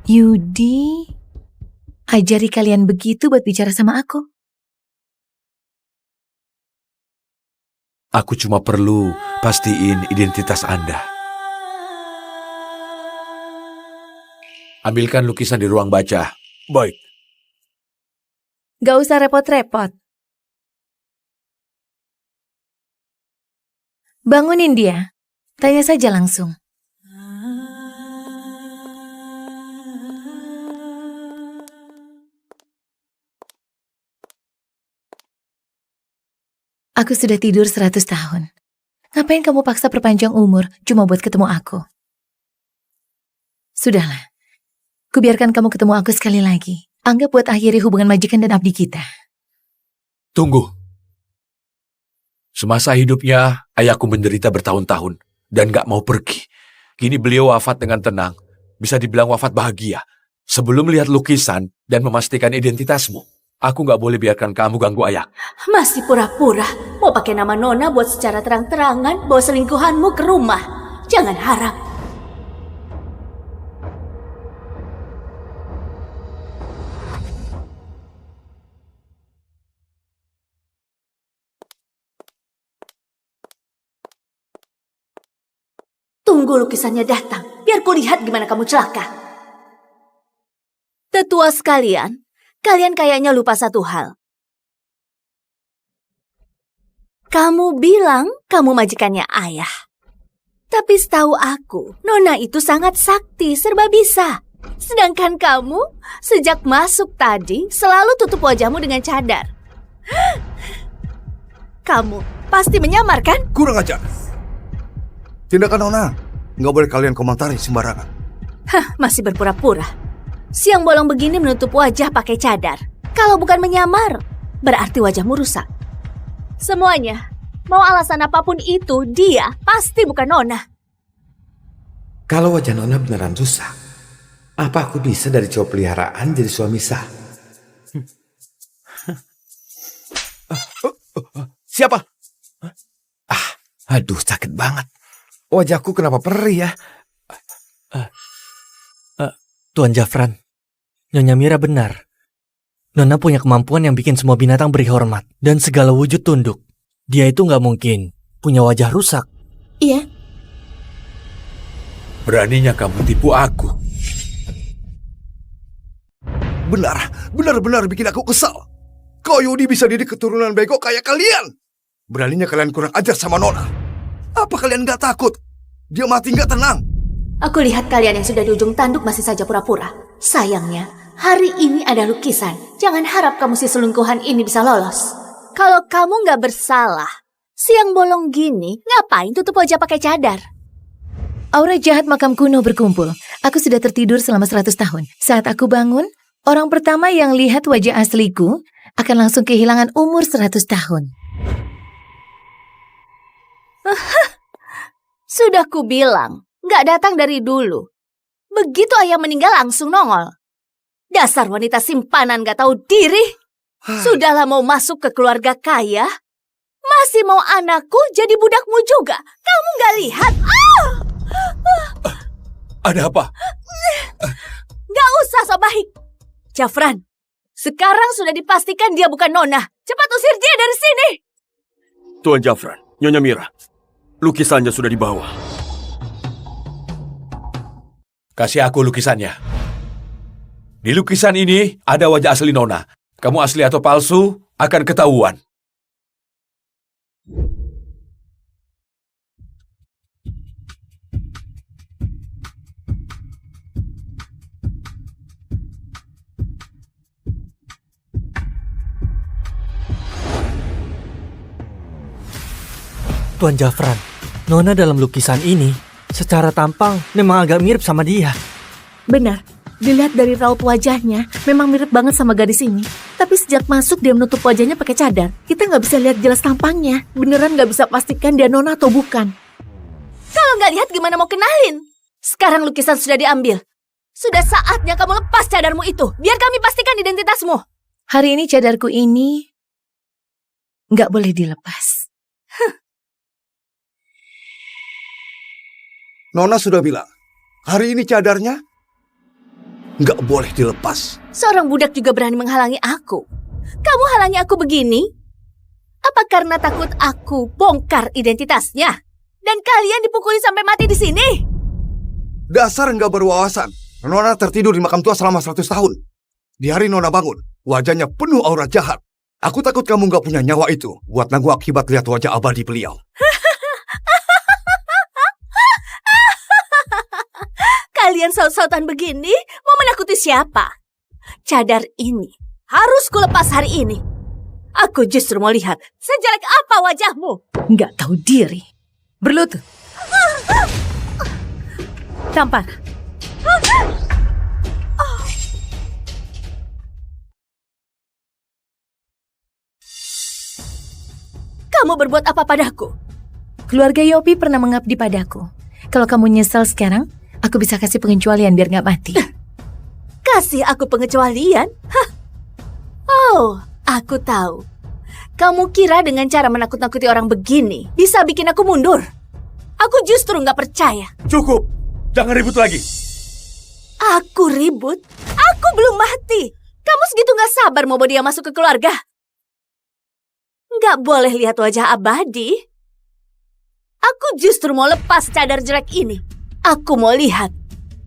[SPEAKER 8] Yudi, ajari kalian begitu buat bicara sama aku.
[SPEAKER 20] Aku cuma perlu pastiin identitas Anda. Ambilkan lukisan di ruang baca. Baik.
[SPEAKER 8] Gak usah repot-repot. Bangunin dia. Tanya saja langsung. Aku sudah tidur 100 tahun. Ngapain kamu paksa perpanjang umur cuma buat ketemu aku? Sudahlah. Kubiarkan kamu ketemu aku sekali lagi. Anggap buat akhiri hubungan majikan dan abdi kita.
[SPEAKER 20] Tunggu. Semasa hidupnya, ayahku menderita bertahun-tahun dan gak mau pergi. Kini beliau wafat dengan tenang. Bisa dibilang wafat bahagia. Sebelum melihat lukisan dan memastikan identitasmu, aku gak boleh biarkan kamu ganggu ayah.
[SPEAKER 6] Masih pura-pura. Mau pakai nama Nona buat secara terang-terangan bawa selingkuhanmu ke rumah. Jangan harap. Tunggu lukisannya datang, biar kulihat gimana kamu celaka. Tetua sekalian, kalian kayaknya lupa satu hal. Kamu bilang kamu majikannya ayah. Tapi setahu aku, Nona itu sangat sakti, serba bisa. Sedangkan kamu, sejak masuk tadi, selalu tutup wajahmu dengan cadar. Kamu pasti menyamar kan?
[SPEAKER 18] Kurang ajar. Tindakan Nona, nggak boleh kalian komentari sembarangan.
[SPEAKER 6] Hah, masih berpura-pura. Siang bolong begini menutup wajah pakai cadar. Kalau bukan menyamar, berarti wajahmu rusak. Semuanya, mau alasan apapun itu, dia pasti bukan Nona.
[SPEAKER 4] Kalau wajah Nona beneran rusak, apa aku bisa dari cowok peliharaan jadi suami sah? Siapa? Aduh, sakit banget. Wajahku kenapa perih ya?
[SPEAKER 19] Tuan Jafran, Nyonya Mira benar. Nona punya kemampuan yang bikin semua binatang beri hormat dan segala wujud tunduk. Dia itu nggak mungkin punya wajah rusak.
[SPEAKER 6] Iya.
[SPEAKER 20] Beraninya kamu tipu aku.
[SPEAKER 18] Benar-benar bikin aku kesal. Kok Yudi bisa didik keturunan bego kayak kalian? Beraninya kalian kurang ajar sama Nona. Apa kalian gak takut? Dia mati gak tenang.
[SPEAKER 21] Aku lihat kalian yang sudah di ujung tanduk masih saja pura-pura. Sayangnya, hari ini ada lukisan. Jangan harap kamu si selingkuhan ini bisa lolos.
[SPEAKER 17] Kalau kamu nggak bersalah, siang bolong gini, ngapain tutup wajah pakai cadar?
[SPEAKER 8] Aura jahat makam kuno berkumpul. Aku sudah tertidur selama 100 tahun. Saat aku bangun, orang pertama yang lihat wajah asliku akan langsung kehilangan umur 100 tahun.
[SPEAKER 17] Sudah kubilang, nggak datang dari dulu. Begitu ayah meninggal langsung nongol. Dasar wanita simpanan nggak tahu diri. Sudahlah mau masuk ke keluarga kaya, masih mau anakku jadi budakmu juga. Kamu nggak lihat?
[SPEAKER 20] Ada apa?
[SPEAKER 17] Nggak usah so baik. Jafran, sekarang sudah dipastikan dia bukan Nona. Cepat usir dia dari sini.
[SPEAKER 7] Tuan Jafran, Nyonya Mira, lukisannya sudah dibawa.
[SPEAKER 20] Kasih aku lukisannya. Di lukisan ini ada wajah asli Nona. Kamu asli atau palsu akan ketahuan.
[SPEAKER 19] Tuan Jafran, Nona dalam lukisan ini secara tampang memang agak mirip sama dia.
[SPEAKER 17] Benar, dilihat dari raut wajahnya memang mirip banget sama gadis ini. Tapi sejak masuk dia menutup wajahnya pakai cadar. Kita nggak bisa lihat jelas tampangnya. Beneran nggak bisa pastikan dia Nona atau bukan. Kalau nggak lihat gimana mau kenalin? Sekarang lukisan sudah diambil. Sudah saatnya kamu lepas cadarmu itu. Biar kami pastikan identitasmu.
[SPEAKER 8] Hari ini cadarku ini nggak boleh dilepas.
[SPEAKER 18] Nona sudah bilang, hari ini cadarnya nggak boleh dilepas.
[SPEAKER 17] Seorang budak juga berani menghalangi aku. Kamu halangi aku begini? Apa karena takut aku bongkar identitasnya? Dan kalian dipukuli sampai mati di sini?
[SPEAKER 18] Dasar nggak berwawasan. Nona tertidur di makam tua selama 100 tahun. Di hari Nona bangun, wajahnya penuh aura jahat. Aku takut kamu nggak punya nyawa itu buat nanggung akibat lihat wajah abadi beliau.
[SPEAKER 17] Kalian saut-sautan begini mau menakuti siapa? Cadar ini harus kulepas hari ini. Aku justru mau lihat sejelek apa wajahmu.
[SPEAKER 8] Nggak tahu diri. Berlutut. Tampar.
[SPEAKER 17] Kamu berbuat apa padaku?
[SPEAKER 8] Keluarga Yopi pernah mengabdi padaku. Kalau kamu nyesal sekarang, aku bisa kasih pengecualian biar nggak mati.
[SPEAKER 17] Kasih aku pengecualian? Hah? Oh, aku tahu. Kamu kira dengan cara menakut-nakuti orang begini bisa bikin aku mundur? Aku justru nggak percaya.
[SPEAKER 20] Cukup, jangan ribut lagi.
[SPEAKER 17] Aku ribut? Aku belum mati. Kamu segitu nggak sabar mau bawa dia masuk ke keluarga? Nggak boleh lihat wajah abadi. Aku justru mau lepas cadar jelek ini. Aku mau lihat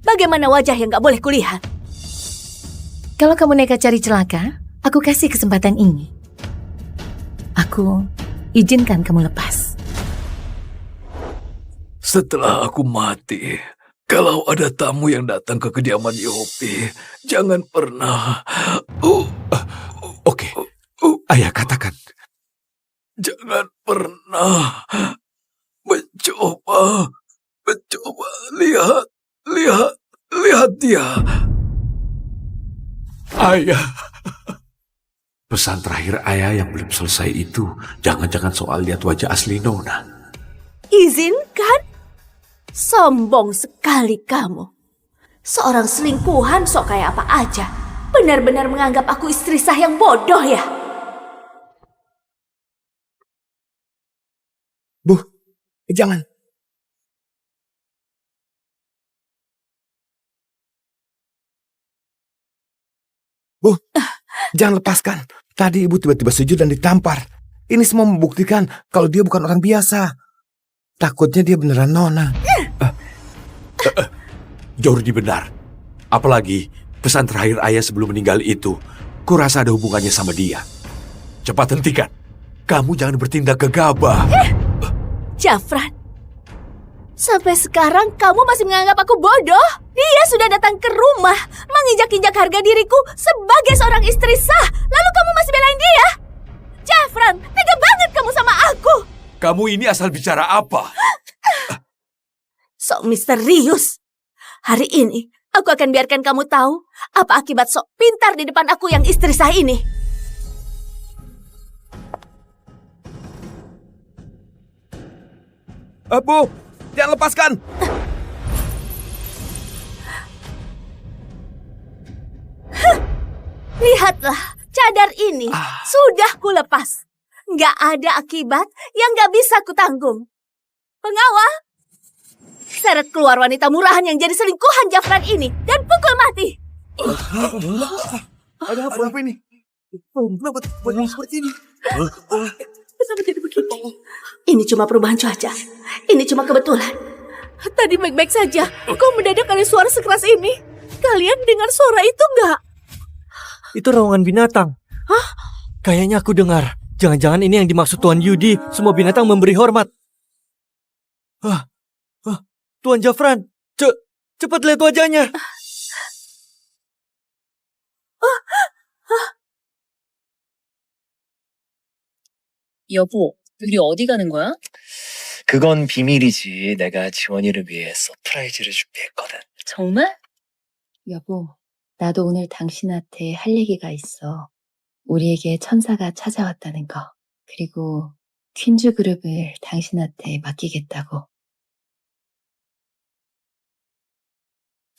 [SPEAKER 17] bagaimana wajah yang nggak boleh kulihat.
[SPEAKER 8] Kalau kamu nekat cari celaka, aku kasih kesempatan ini. Aku izinkan kamu lepas.
[SPEAKER 1] Setelah aku mati, kalau ada tamu yang datang ke kediaman Yopi, jangan pernah...
[SPEAKER 20] Oke, ayah katakan.
[SPEAKER 1] Jangan pernah mencoba lihat dia.
[SPEAKER 20] Ayah. Pesan terakhir ayah yang belum selesai itu, jangan-jangan soal lihat wajah asli Nona.
[SPEAKER 17] Izinkan? Sombong sekali kamu. Seorang selingkuhan sok kayak apa aja. Benar-benar menganggap aku istri sah yang bodoh ya?
[SPEAKER 18] Bu, jangan. Bu, jangan lepaskan. Tadi ibu tiba-tiba sujud dan ditampar. Ini semua membuktikan kalau dia bukan orang biasa. Takutnya dia beneran Nona.
[SPEAKER 20] Jordi benar. Apalagi pesan terakhir ayah sebelum meninggal itu, kurasa ada hubungannya sama dia. Cepat hentikan. Kamu jangan bertindak gegabah.
[SPEAKER 6] Jafran, sampai sekarang kamu masih menganggap aku bodoh? Dia sudah datang ke rumah, menginjak-injak harga diriku sebagai seorang istri sah. Lalu kamu masih belain dia? Jafran, tega banget kamu sama aku.
[SPEAKER 20] Kamu ini asal bicara apa?
[SPEAKER 6] Sok misterius. Hari ini, aku akan biarkan kamu tahu apa akibat sok pintar di depan aku yang istri sah ini.
[SPEAKER 1] Bu, jangan lepaskan.
[SPEAKER 6] Lihatlah, cadar ini sudah kulepas. Nggak ada akibat yang nggak bisa kutanggung. Pengawal, seret keluar wanita murahan yang jadi selingkuhan Jafran ini dan pukul mati.
[SPEAKER 18] Ada apa ini? Kenapa banyak seperti ini?
[SPEAKER 6] Kenapa jadi begini? Ini cuma perubahan cuaca. Ini cuma kebetulan. Tadi baik-baik saja. Kok mendadak ada suara sekeras ini? Kalian dengar suara itu nggak?
[SPEAKER 19] Itu raungan binatang.
[SPEAKER 6] Hah?
[SPEAKER 19] Kayaknya aku dengar. Jangan-jangan ini yang dimaksud Tuan Yudi. Semua binatang memberi hormat. Tuan Jafran, cepat lihat wajahnya.
[SPEAKER 2] 여보, 우리 어디 가는 거야? 그건 비밀이지. 내가 지원이를 위해 서프라이즈를 준비했거든. 정말?
[SPEAKER 22] 여보, 나도 오늘 당신한테 할 얘기가 있어. 우리에게 천사가 찾아왔다는 거. 그리고 퀸즈 그룹을 당신한테 맡기겠다고.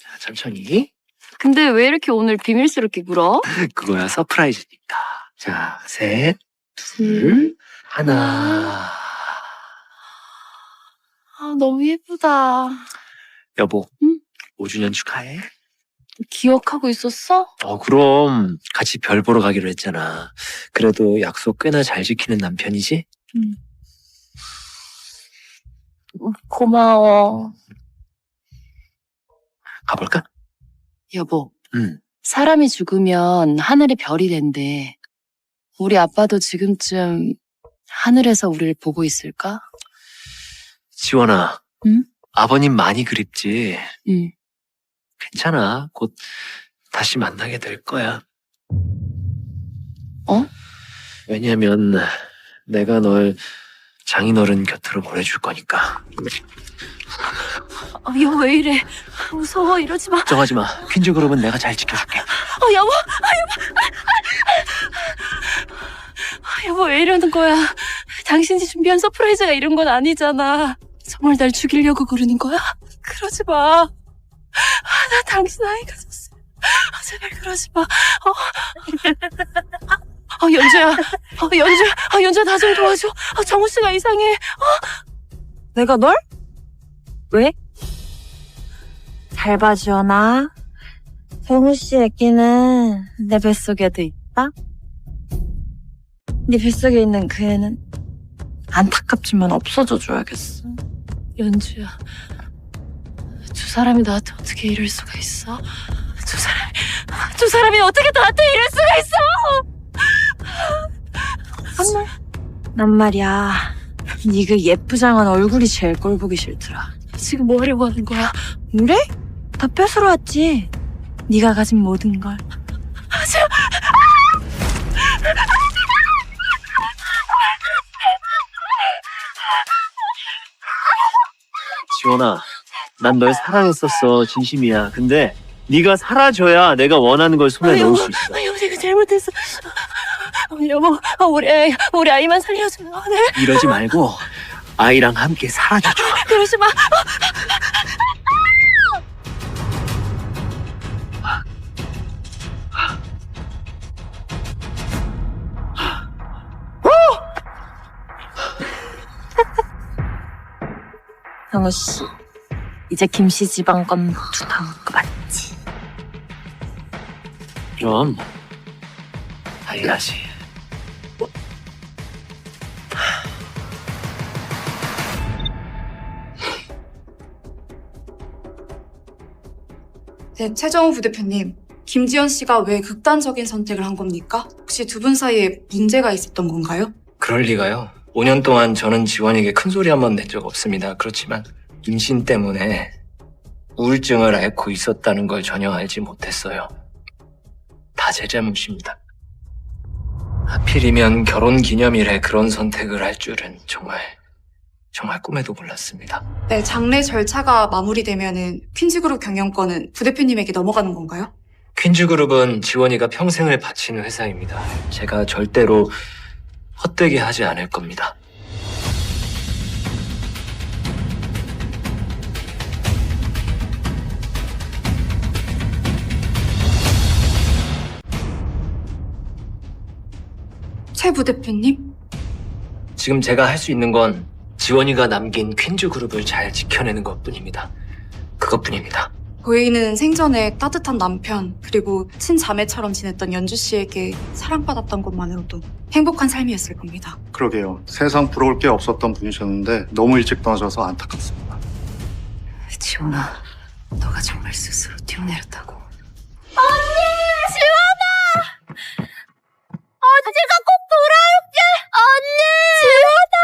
[SPEAKER 2] 자, 천천히.
[SPEAKER 23] 근데 왜 이렇게 오늘 비밀스럽게 굴어?
[SPEAKER 2] 그거야 서프라이즈니까. 자, 셋, 둘, 하나.
[SPEAKER 23] 아, 너무 예쁘다.
[SPEAKER 2] 여보, 5주년 축하해.
[SPEAKER 23] 기억하고 있었어?
[SPEAKER 2] 그럼 같이 별 보러 가기로 했잖아. 그래도 약속 꽤나 잘 지키는 남편이지?
[SPEAKER 23] 고마워.
[SPEAKER 2] 가볼까?
[SPEAKER 23] 여보, 사람이 죽으면 하늘에 별이 된대. 우리 아빠도 지금쯤 하늘에서 우리를 보고 있을까?
[SPEAKER 2] 지원아, 아버님 많이 그립지?
[SPEAKER 23] 응.
[SPEAKER 2] 괜찮아. 곧 다시 만나게 될 거야. 왜냐면 내가 널 장인어른 곁으로 보내줄 거니까.
[SPEAKER 23] 여보 왜 이래? 무서워. 이러지 마.
[SPEAKER 2] 걱정하지 마. 퀸즈 그룹은 내가 잘 지켜줄게.
[SPEAKER 23] 여보. 여보 왜 이러는 거야? 당신이 준비한 서프라이즈가 이런 건 아니잖아. 정말 날 죽이려고 그러는 거야? 그러지 마. 나 당신 아이가 졌어. 제발 그러지 마. 연주야. 연주야 나 좀 도와줘. 정우 씨가 이상해.
[SPEAKER 24] 내가 널? 왜? 잘 봐, 지원아. 정우 씨 애기는 내 뱃속에도 있다? 네 뱃속에 있는 그 애는 안타깝지만 없어져 줘야겠어.
[SPEAKER 23] 연주야. 두 사람이 나한테 어떻게 이럴 수가 있어? 두 사람이 어떻게 나한테 이럴 수가 있어?
[SPEAKER 24] 난 말이야. 네 그 예쁘장한 얼굴이 제일 꼴보기 싫더라.
[SPEAKER 23] 지금 뭐 하려고 하는 거야?
[SPEAKER 24] 그래? 다 뺏으러 왔지. 네가 가진 모든 걸.
[SPEAKER 2] 지원아, 난 널 사랑했었어. 진심이야. 근데 네가 사라져야 내가 원하는 걸 손에 넣을 수 있어.
[SPEAKER 23] 여보, 내가 잘못했어. 여보, 우리 아이만 살려줘. 네?
[SPEAKER 2] 이러지 말고 아이랑 함께 사라져줘.
[SPEAKER 23] 그러지 마.
[SPEAKER 24] 정우 씨, 이제 김씨 집안 건 모두 나올 거 맞지?
[SPEAKER 2] 그럼 당연하지.
[SPEAKER 3] 네, 최정우 부대표님. 김지연 씨가 왜 극단적인 선택을 한 겁니까? 혹시 두 분 사이에 문제가 있었던 건가요?
[SPEAKER 9] 그럴 리가요. 5년 동안 저는 지원에게 큰 소리 한 번 낸 적 없습니다. 그렇지만 임신 때문에 우울증을 앓고 있었다는 걸 전혀 알지 못했어요. 다 제 잘못입니다. 하필이면 결혼 기념일에 그런 선택을 할 줄은 정말 꿈에도 몰랐습니다.
[SPEAKER 3] 네, 장례 절차가 마무리되면은 퀸즈그룹 경영권은 부대표님에게 넘어가는 건가요?
[SPEAKER 9] 퀸즈그룹은 지원이가 평생을 바치는 회사입니다. 제가 절대로 헛되게 하지 않을 겁니다.
[SPEAKER 3] 최 부대표님?
[SPEAKER 9] 지금 제가 할 수 있는 건 지원이가 남긴 퀸즈그룹을 잘 지켜내는 것뿐입니다. 그것뿐입니다.
[SPEAKER 3] 고혜인은 생전에 따뜻한 남편 그리고 친자매처럼 지냈던 연주 씨에게 사랑받았던 것만으로도 행복한 삶이었을 겁니다.
[SPEAKER 15] 그러게요. 세상 부러울 게 없었던 분이셨는데 너무 일찍 떠나셔서 안타깝습니다.
[SPEAKER 16] 지원아, 너가 정말 스스로 뛰어내렸다고.
[SPEAKER 6] 언니! 지원아! 언니가 꼭 돌아올게! 언니! 지원아!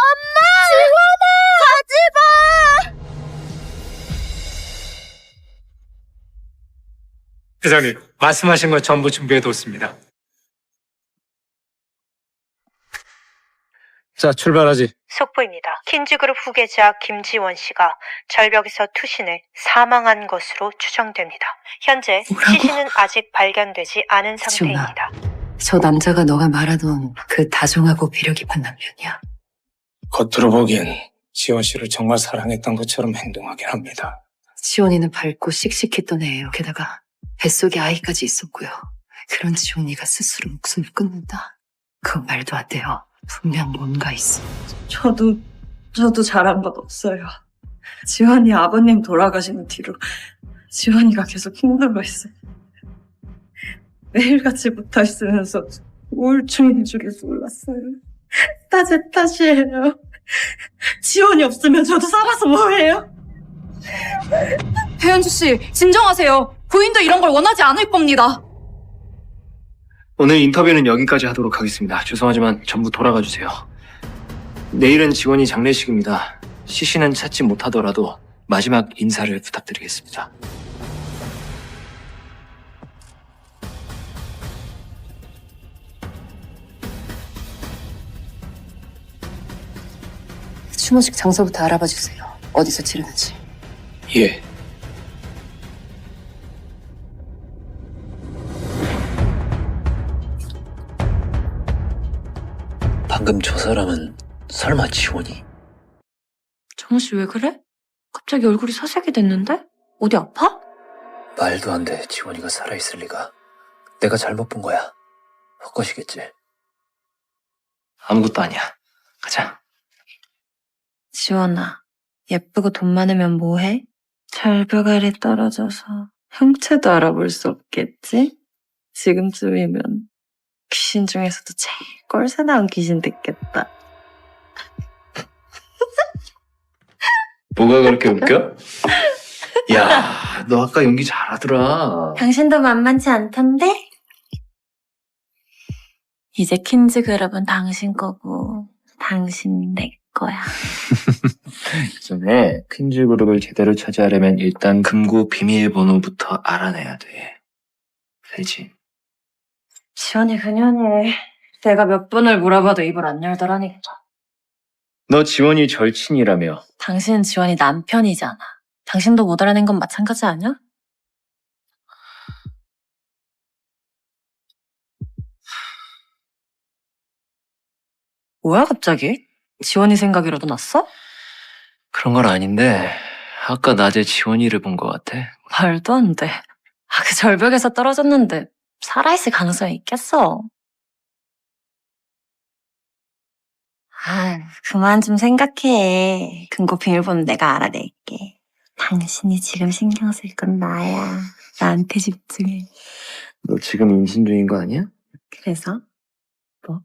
[SPEAKER 6] 엄마! 지원아! 가지마!
[SPEAKER 25] 회장님, 말씀하신 거 전부 준비해뒀습니다. 자, 출발하지.
[SPEAKER 26] 속보입니다. 킨즈그룹 후계자 김지원 씨가 절벽에서 투신해 사망한 것으로 추정됩니다. 현재 시신은 아직 발견되지 않은 상태입니다.
[SPEAKER 16] 저 남자가 너가 말하던 그 다정하고 배려 깊은 남편이야.
[SPEAKER 25] 겉으로 보기엔 지원 씨를 정말 사랑했던 것처럼 행동하긴 합니다.
[SPEAKER 16] 지원이는 밝고 씩씩했던 애예요. 게다가 뱃속에 아이까지 있었고요. 그런 지원이가 스스로 목숨을 끊는다? 그건 말도 안 돼요. 분명 뭔가 있어.
[SPEAKER 24] 저도 잘한 것 없어요. 지환이 아버님 돌아가신 뒤로 지환이가 계속 힘들어 했어요. 매일같이 붙어 있으면서 우울증인 줄을 몰랐어요. 다 제 탓이에요. 지원이 없으면 저도 살아서 뭐해요?
[SPEAKER 3] 배현주 씨, 진정하세요. 부인도 이런 걸 원하지 않을 겁니다.
[SPEAKER 9] 오늘 인터뷰는 여기까지 하도록 하겠습니다. 죄송하지만 전부 돌아가 주세요. 내일은 지원이 장례식입니다. 시신은 찾지 못하더라도 마지막 인사를 부탁드리겠습니다.
[SPEAKER 16] 추모식 장소부터 알아봐 주세요. 어디서 치르는지.
[SPEAKER 9] 예. 방금 저 사람은 설마 지원이?
[SPEAKER 23] 정우 씨 왜 그래? 갑자기 얼굴이 사색이 됐는데? 어디 아파?
[SPEAKER 9] 말도 안 돼. 지원이가 살아있을 리가. 내가 잘못 본 거야. 헛것이겠지. 아무것도 아니야. 가자.
[SPEAKER 24] 지원아, 예쁘고 돈 많으면 뭐해? 절벽 아래 떨어져서 형체도 알아볼 수 없겠지? 지금쯤이면 귀신 중에서도 제일 꼴사 나온 귀신 됐겠다.
[SPEAKER 9] 뭐가 그렇게 웃겨? 야, 너 아까 연기 잘하더라.
[SPEAKER 24] 당신도 만만치 않던데? 이제 퀸즈 그룹은 당신 거고 당신 내 거야.
[SPEAKER 9] 그 전에 퀸즈 그룹을 제대로 차지하려면 일단 금고 비밀번호부터 알아내야 돼. 알지?
[SPEAKER 24] 지원이 그년이 내가 몇 번을 물어봐도 입을 안 열더라니까.
[SPEAKER 9] 너 지원이 절친이라며.
[SPEAKER 24] 당신은 지원이 남편이잖아. 당신도 못 알아낸 건 마찬가지 아니야? 뭐야 갑자기? 지원이 생각이라도 났어?
[SPEAKER 9] 그런 건 아닌데 아까 낮에 지원이를 본 것 같아.
[SPEAKER 24] 말도 안 돼. 그 절벽에서 떨어졌는데 살아있을 가능성이 있겠어. 그만 좀 생각해. 금고 비밀번호 내가 알아낼게. 당신이 지금 신경 쓸 건 나야. 나한테 집중해.
[SPEAKER 9] 너 지금 임신 중인 거 아니야?
[SPEAKER 24] 그래서? 뭐?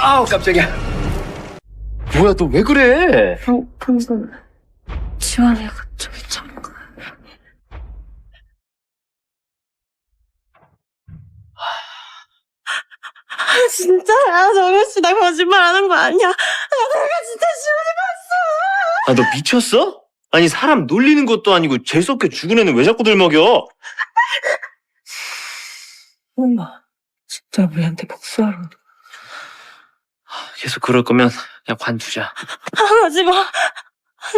[SPEAKER 9] 아우 깜짝이야. 뭐야 너 왜 그래?
[SPEAKER 24] 방금 지원이가 갑자기 잠깐. 진짜야, 정현 씨, 나 거짓말하는 거 아니야? 내가 진짜 지원이 봤어.
[SPEAKER 2] 아, 너 미쳤어? 아니, 사람 놀리는 것도 아니고 재수없게 죽은 애는 왜 자꾸 들먹여?
[SPEAKER 24] 엄마, 진짜 우리한테 복수하러.
[SPEAKER 9] 계속 그럴 거면 그냥 관두자.
[SPEAKER 24] 가지 마.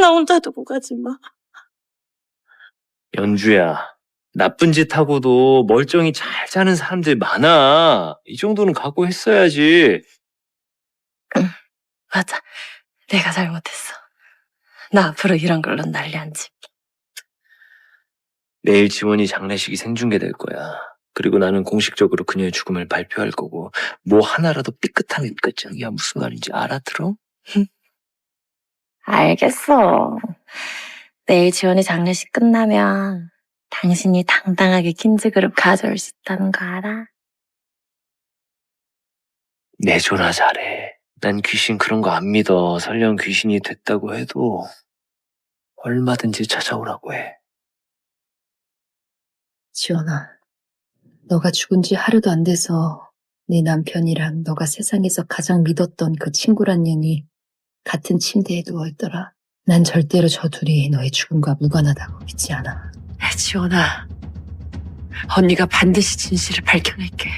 [SPEAKER 24] 나 혼자 두고 가지 마.
[SPEAKER 9] 연주야, 나쁜 짓 하고도 멀쩡히 잘 사는 사람들 많아. 이 정도는 각오했어야지.
[SPEAKER 24] 맞아. 내가 잘못했어. 나 앞으로 이런 걸로 난리 안 칠게.
[SPEAKER 9] 내일 지원이 장례식이 생중계될 거야. 그리고 나는 공식적으로 그녀의 죽음을 발표할 거고 뭐 하나라도 삐끗한 끝장이야 무슨 말인지 알아들어?
[SPEAKER 24] 알겠어. 내일 지원이 장례식 끝나면 당신이 당당하게 퀸즈그룹 가져올 수 있다는 거 알아?
[SPEAKER 9] 내 전화 잘해. 난 귀신 그런 거 안 믿어. 설령 귀신이 됐다고 해도 얼마든지 찾아오라고 해.
[SPEAKER 16] 지원아, 너가 죽은 지 하루도 안 돼서 네 남편이랑 너가 세상에서 가장 믿었던 그 친구란 년이 같은 침대에 누워있더라. 난 절대로 저 둘이 너의 죽음과 무관하다고 믿지 않아.
[SPEAKER 24] 지원아, 언니가 반드시 진실을 밝혀낼게.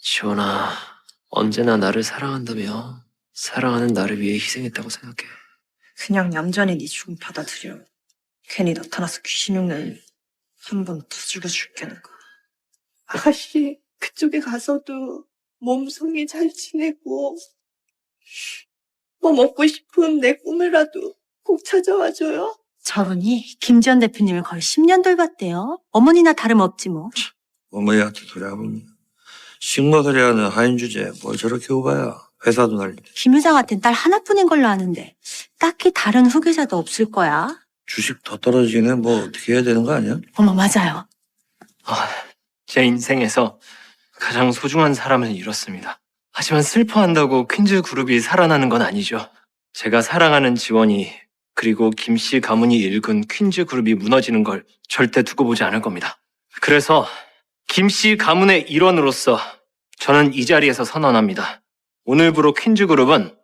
[SPEAKER 9] 지원아, 언제나 나를 사랑한다며. 사랑하는 나를 위해 희생했다고 생각해.
[SPEAKER 24] 그냥 얌전히 네 죽음 받아들여. 괜히 나타나서 귀신 흉내 한 번 더 죽여줄게는 거.
[SPEAKER 5] 아가씨, 그쪽에 가서도 몸송이 잘 지내고 뭐 먹고 싶은 내 꿈이라도 꼭 찾아와줘요.
[SPEAKER 17] 저분이 김지현 대표님을 거의 10년 돌봤대요. 어머니나 다름없지 뭐.
[SPEAKER 10] 어머니한테 소리하면 식모들이라는 하인 주제에 뭘 저렇게 오바야. 회사도 날린데.
[SPEAKER 17] 김 회장한텐 딸 하나뿐인 걸로 아는데 딱히 다른 후계자도 없을 거야.
[SPEAKER 10] 주식 더 떨어지기는 뭐 어떻게 해야 되는 거 아니야?
[SPEAKER 17] 어머, 맞아요.
[SPEAKER 9] 제 인생에서 가장 소중한 사람을 잃었습니다. 하지만 슬퍼한다고 퀸즈 그룹이 살아나는 건 아니죠. 제가 사랑하는 지원이 그리고 김씨 가문이 일군 퀸즈 그룹이 무너지는 걸 절대 두고 보지 않을 겁니다. 그래서 김씨 가문의 일원으로서 저는 이 자리에서 선언합니다. 오늘부로 퀸즈 그룹은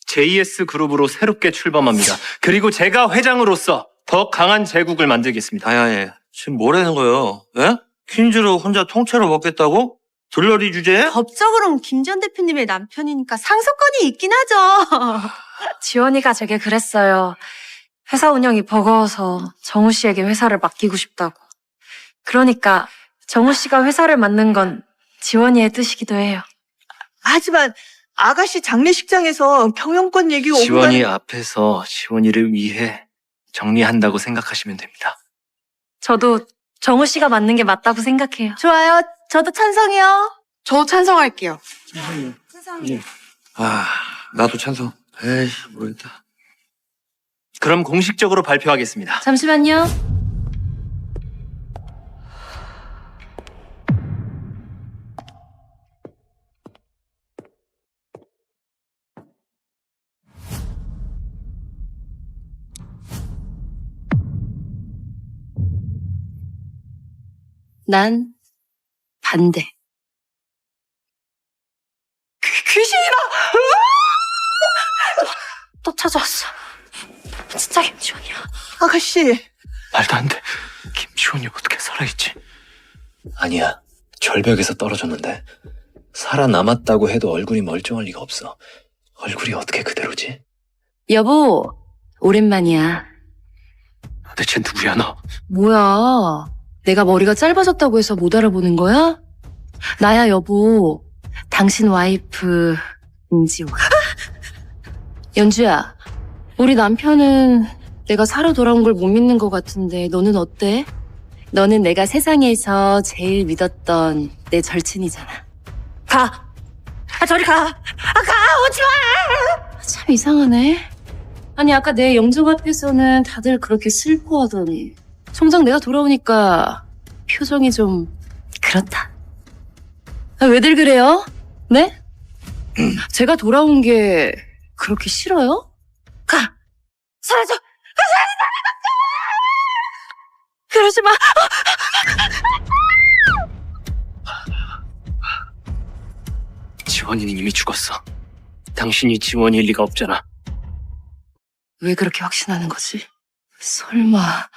[SPEAKER 9] JS 그룹으로 새롭게 출범합니다. 그리고 제가 회장으로서 더 강한 제국을 만들겠습니다.
[SPEAKER 10] 아야예. 지금 뭐라는 거예요? 예? 퀸즈로 혼자 통째로 먹겠다고? 들러리 주제에?
[SPEAKER 17] 법적으로는 김지현 대표님의 남편이니까 상속권이 있긴 하죠.
[SPEAKER 24] 지원이가 제게 그랬어요. 회사 운영이 버거워서 정우 씨에게 회사를 맡기고 싶다고. 그러니까 정우 씨가 회사를 맡는 건 지원이의 뜻이기도 해요.
[SPEAKER 5] 하지만 아가씨 장례식장에서 경영권 얘기 오고
[SPEAKER 9] 지원이 앞에서 지원이를 위해 정리한다고 생각하시면 됩니다.
[SPEAKER 24] 저도 정우 씨가 맞는 게 맞다고 생각해요.
[SPEAKER 17] 좋아요. 저도 찬성이요.
[SPEAKER 5] 저도 찬성할게요.
[SPEAKER 10] 아, 나도 찬성. 에이, 모르겠다.
[SPEAKER 9] 그럼 공식적으로 발표하겠습니다.
[SPEAKER 17] 잠시만요. 난 반대.
[SPEAKER 5] 귀신이다!
[SPEAKER 24] 또 찾아왔어. 진짜 김지원이야.
[SPEAKER 5] 아가씨.
[SPEAKER 9] 말도 안 돼. 김지원이 어떻게 살아있지? 아니야. 절벽에서 떨어졌는데 살아남았다고 해도 얼굴이 멀쩡할 리가 없어. 얼굴이 어떻게 그대로지?
[SPEAKER 24] 여보, 오랜만이야.
[SPEAKER 9] 대체 누구야 너?
[SPEAKER 24] 뭐야? 내가 머리가 짧아졌다고 해서 못 알아보는 거야? 나야, 여보. 당신 와이프 임지원. 연주야, 우리 남편은 내가 살아 돌아온 걸 못 믿는 것 같은데 너는 어때? 너는 내가 세상에서 제일 믿었던 내 절친이잖아. 가!
[SPEAKER 23] 저리 가. 오지 마. 참 이상하네. 아니 아까 내 영정 앞에서는 다들 그렇게 슬퍼하더니 정작 내가 돌아오니까 표정이 좀 그렇다. 왜들 그래요? 네? 제가 돌아온 게 그렇게 싫어요? 가! 사라져! 그러지 마!
[SPEAKER 9] 지원이는 이미 죽었어. 당신이 지원일 리가 없잖아.
[SPEAKER 23] 왜 그렇게 확신하는 거지? 설마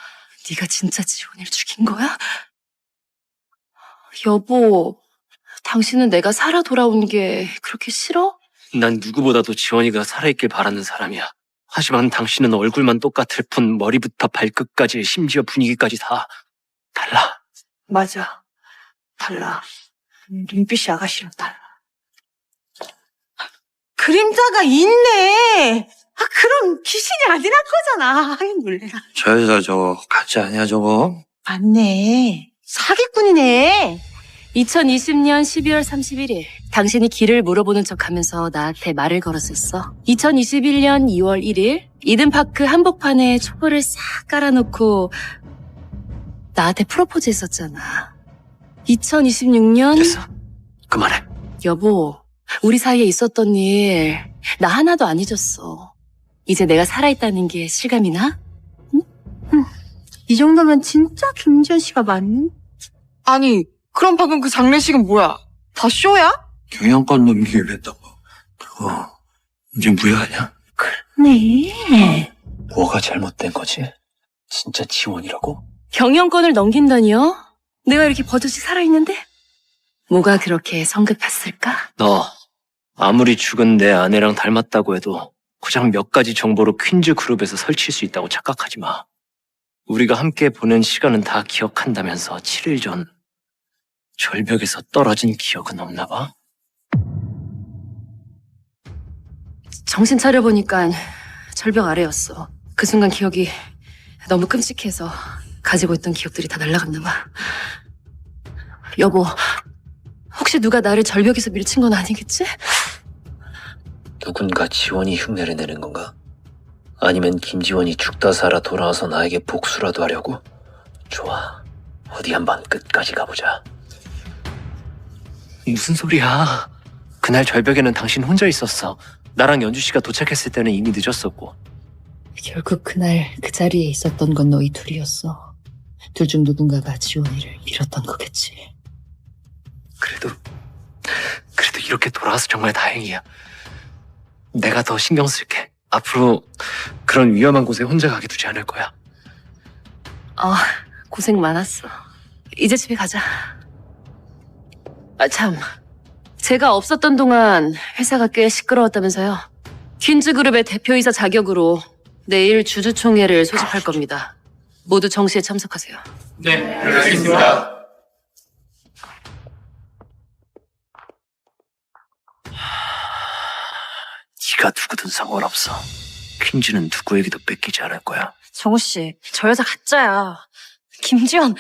[SPEAKER 23] 네가 진짜 지원이를 죽인 거야? 여보, 당신은 내가 살아 돌아온 게 그렇게 싫어?
[SPEAKER 9] 난 누구보다도 지원이가 살아있길 바라는 사람이야. 하지만 당신은 얼굴만 똑같을 뿐 머리부터 발끝까지 심지어 분위기까지 다 달라.
[SPEAKER 5] 맞아. 달라. 눈빛이 아가씨랑 달라. 그림자가 있네. 그럼 귀신이 아니란 거잖아. 아이, 놀래라.
[SPEAKER 10] 저 여자 저거 가짜 아니야 저거?
[SPEAKER 5] 맞네. 사기꾼이네.
[SPEAKER 23] 2020년 12월 31일 당신이 길을 물어보는 척하면서 나한테 말을 걸었었어. 2021년 2월 1일 이든파크 한복판에 촛불을 싹 깔아놓고 나한테 프로포즈 했었잖아. 2026년
[SPEAKER 9] 됐어. 그만해.
[SPEAKER 23] 여보, 우리 사이에 있었던 일 나 하나도 안 잊었어. 이제 내가 살아있다는 게 실감이 나?
[SPEAKER 5] 이 정도면 진짜 김지현 씨가 맞니? 아니, 그럼 방금 그 장례식은 뭐야? 다 쇼야?
[SPEAKER 10] 경영권 넘기기로 했다고. 그거 이제 무효하냐?
[SPEAKER 23] 네.
[SPEAKER 9] 뭐가 잘못된 거지? 진짜 지원이라고?
[SPEAKER 23] 경영권을 넘긴다니요? 내가 이렇게 버젓이 살아있는데? 뭐가 그렇게 성급했을까?
[SPEAKER 9] 너 아무리 죽은 내 아내랑 닮았다고 해도 고작 몇 가지 정보로 퀸즈 그룹에서 설칠 수 있다고 착각하지 마. 우리가 함께 보낸 시간은 다 기억한다면서 7일 전 절벽에서 떨어진 기억은 없나 봐?
[SPEAKER 23] 정신 차려보니까 절벽 아래였어. 그 순간 기억이 너무 끔찍해서 가지고 있던 기억들이 다 날아갔나 봐. 여보, 혹시 누가 나를 절벽에서 밀친 건 아니겠지?
[SPEAKER 9] 누군가 지원이 흉내를 내는 건가? 아니면 김지원이 죽다 살아 돌아와서 나에게 복수라도 하려고? 좋아. 어디 한번 끝까지 가보자. 무슨 소리야? 그날 절벽에는 당신 혼자 있었어. 나랑 연주 씨가 도착했을 때는 이미 늦었었고.
[SPEAKER 16] 결국 그날 그 자리에 있었던 건 너희 둘이었어. 둘 중 누군가가 지원이를 밀었던 거겠지.
[SPEAKER 9] 그래도 이렇게 돌아와서 정말 다행이야. 내가 더 신경 쓸게. 앞으로 그런 위험한 곳에 혼자 가게 두지 않을 거야.
[SPEAKER 23] 고생 많았어. 이제 집에 가자. 참. 제가 없었던 동안 회사가 꽤 시끄러웠다면서요. 퀸즈그룹의 대표이사 자격으로 내일 주주총회를 소집할 겁니다. 모두 정시에 참석하세요.
[SPEAKER 9] 네, 알겠습니다. 네가 누구든 상관없어. 퀸즈는 누구에게도 뺏기지 않을 거야.
[SPEAKER 23] 정우 씨, 저 여자 가짜야. 김지연,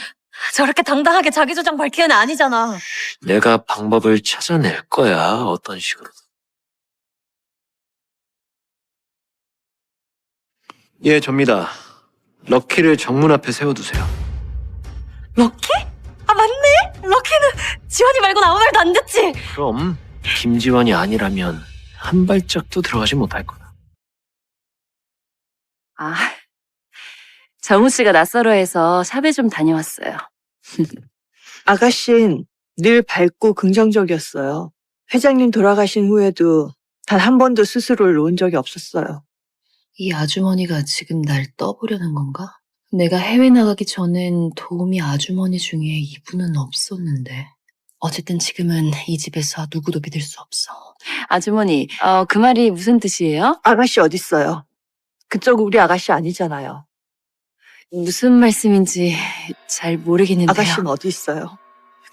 [SPEAKER 23] 저렇게 당당하게 자기 주장 밝히는 애 아니잖아.
[SPEAKER 9] 내가 방법을 찾아낼 거야. 어떤 식으로든. 예, 접니다. 럭키를 정문 앞에 세워두세요.
[SPEAKER 23] 럭키? 맞네. 럭키는 지원이 말고는 아무 말도 안 듣지.
[SPEAKER 9] 그럼 김지원이 아니라면 한 발짝도 들어가지 못할 거야.
[SPEAKER 23] 정우 씨가 낯설어해서 샵에 좀 다녀왔어요.
[SPEAKER 5] 아가씨는 늘 밝고 긍정적이었어요. 회장님 돌아가신 후에도 단 한 번도 스스로를 놓은 적이 없었어요.
[SPEAKER 16] 이 아주머니가 지금 날 떠보려는 건가? 내가 해외 나가기 전엔 도우미 아주머니 중에 이분은 없었는데. 어쨌든 지금은 이 집에서 누구도 믿을 수 없어.
[SPEAKER 23] 아주머니, 그 말이 무슨 뜻이에요?
[SPEAKER 5] 아가씨 어딨어요? 그쪽 우리 아가씨 아니잖아요.
[SPEAKER 23] 무슨 말씀인지 잘 모르겠는데요.
[SPEAKER 5] 아가씨는 어디 있어요?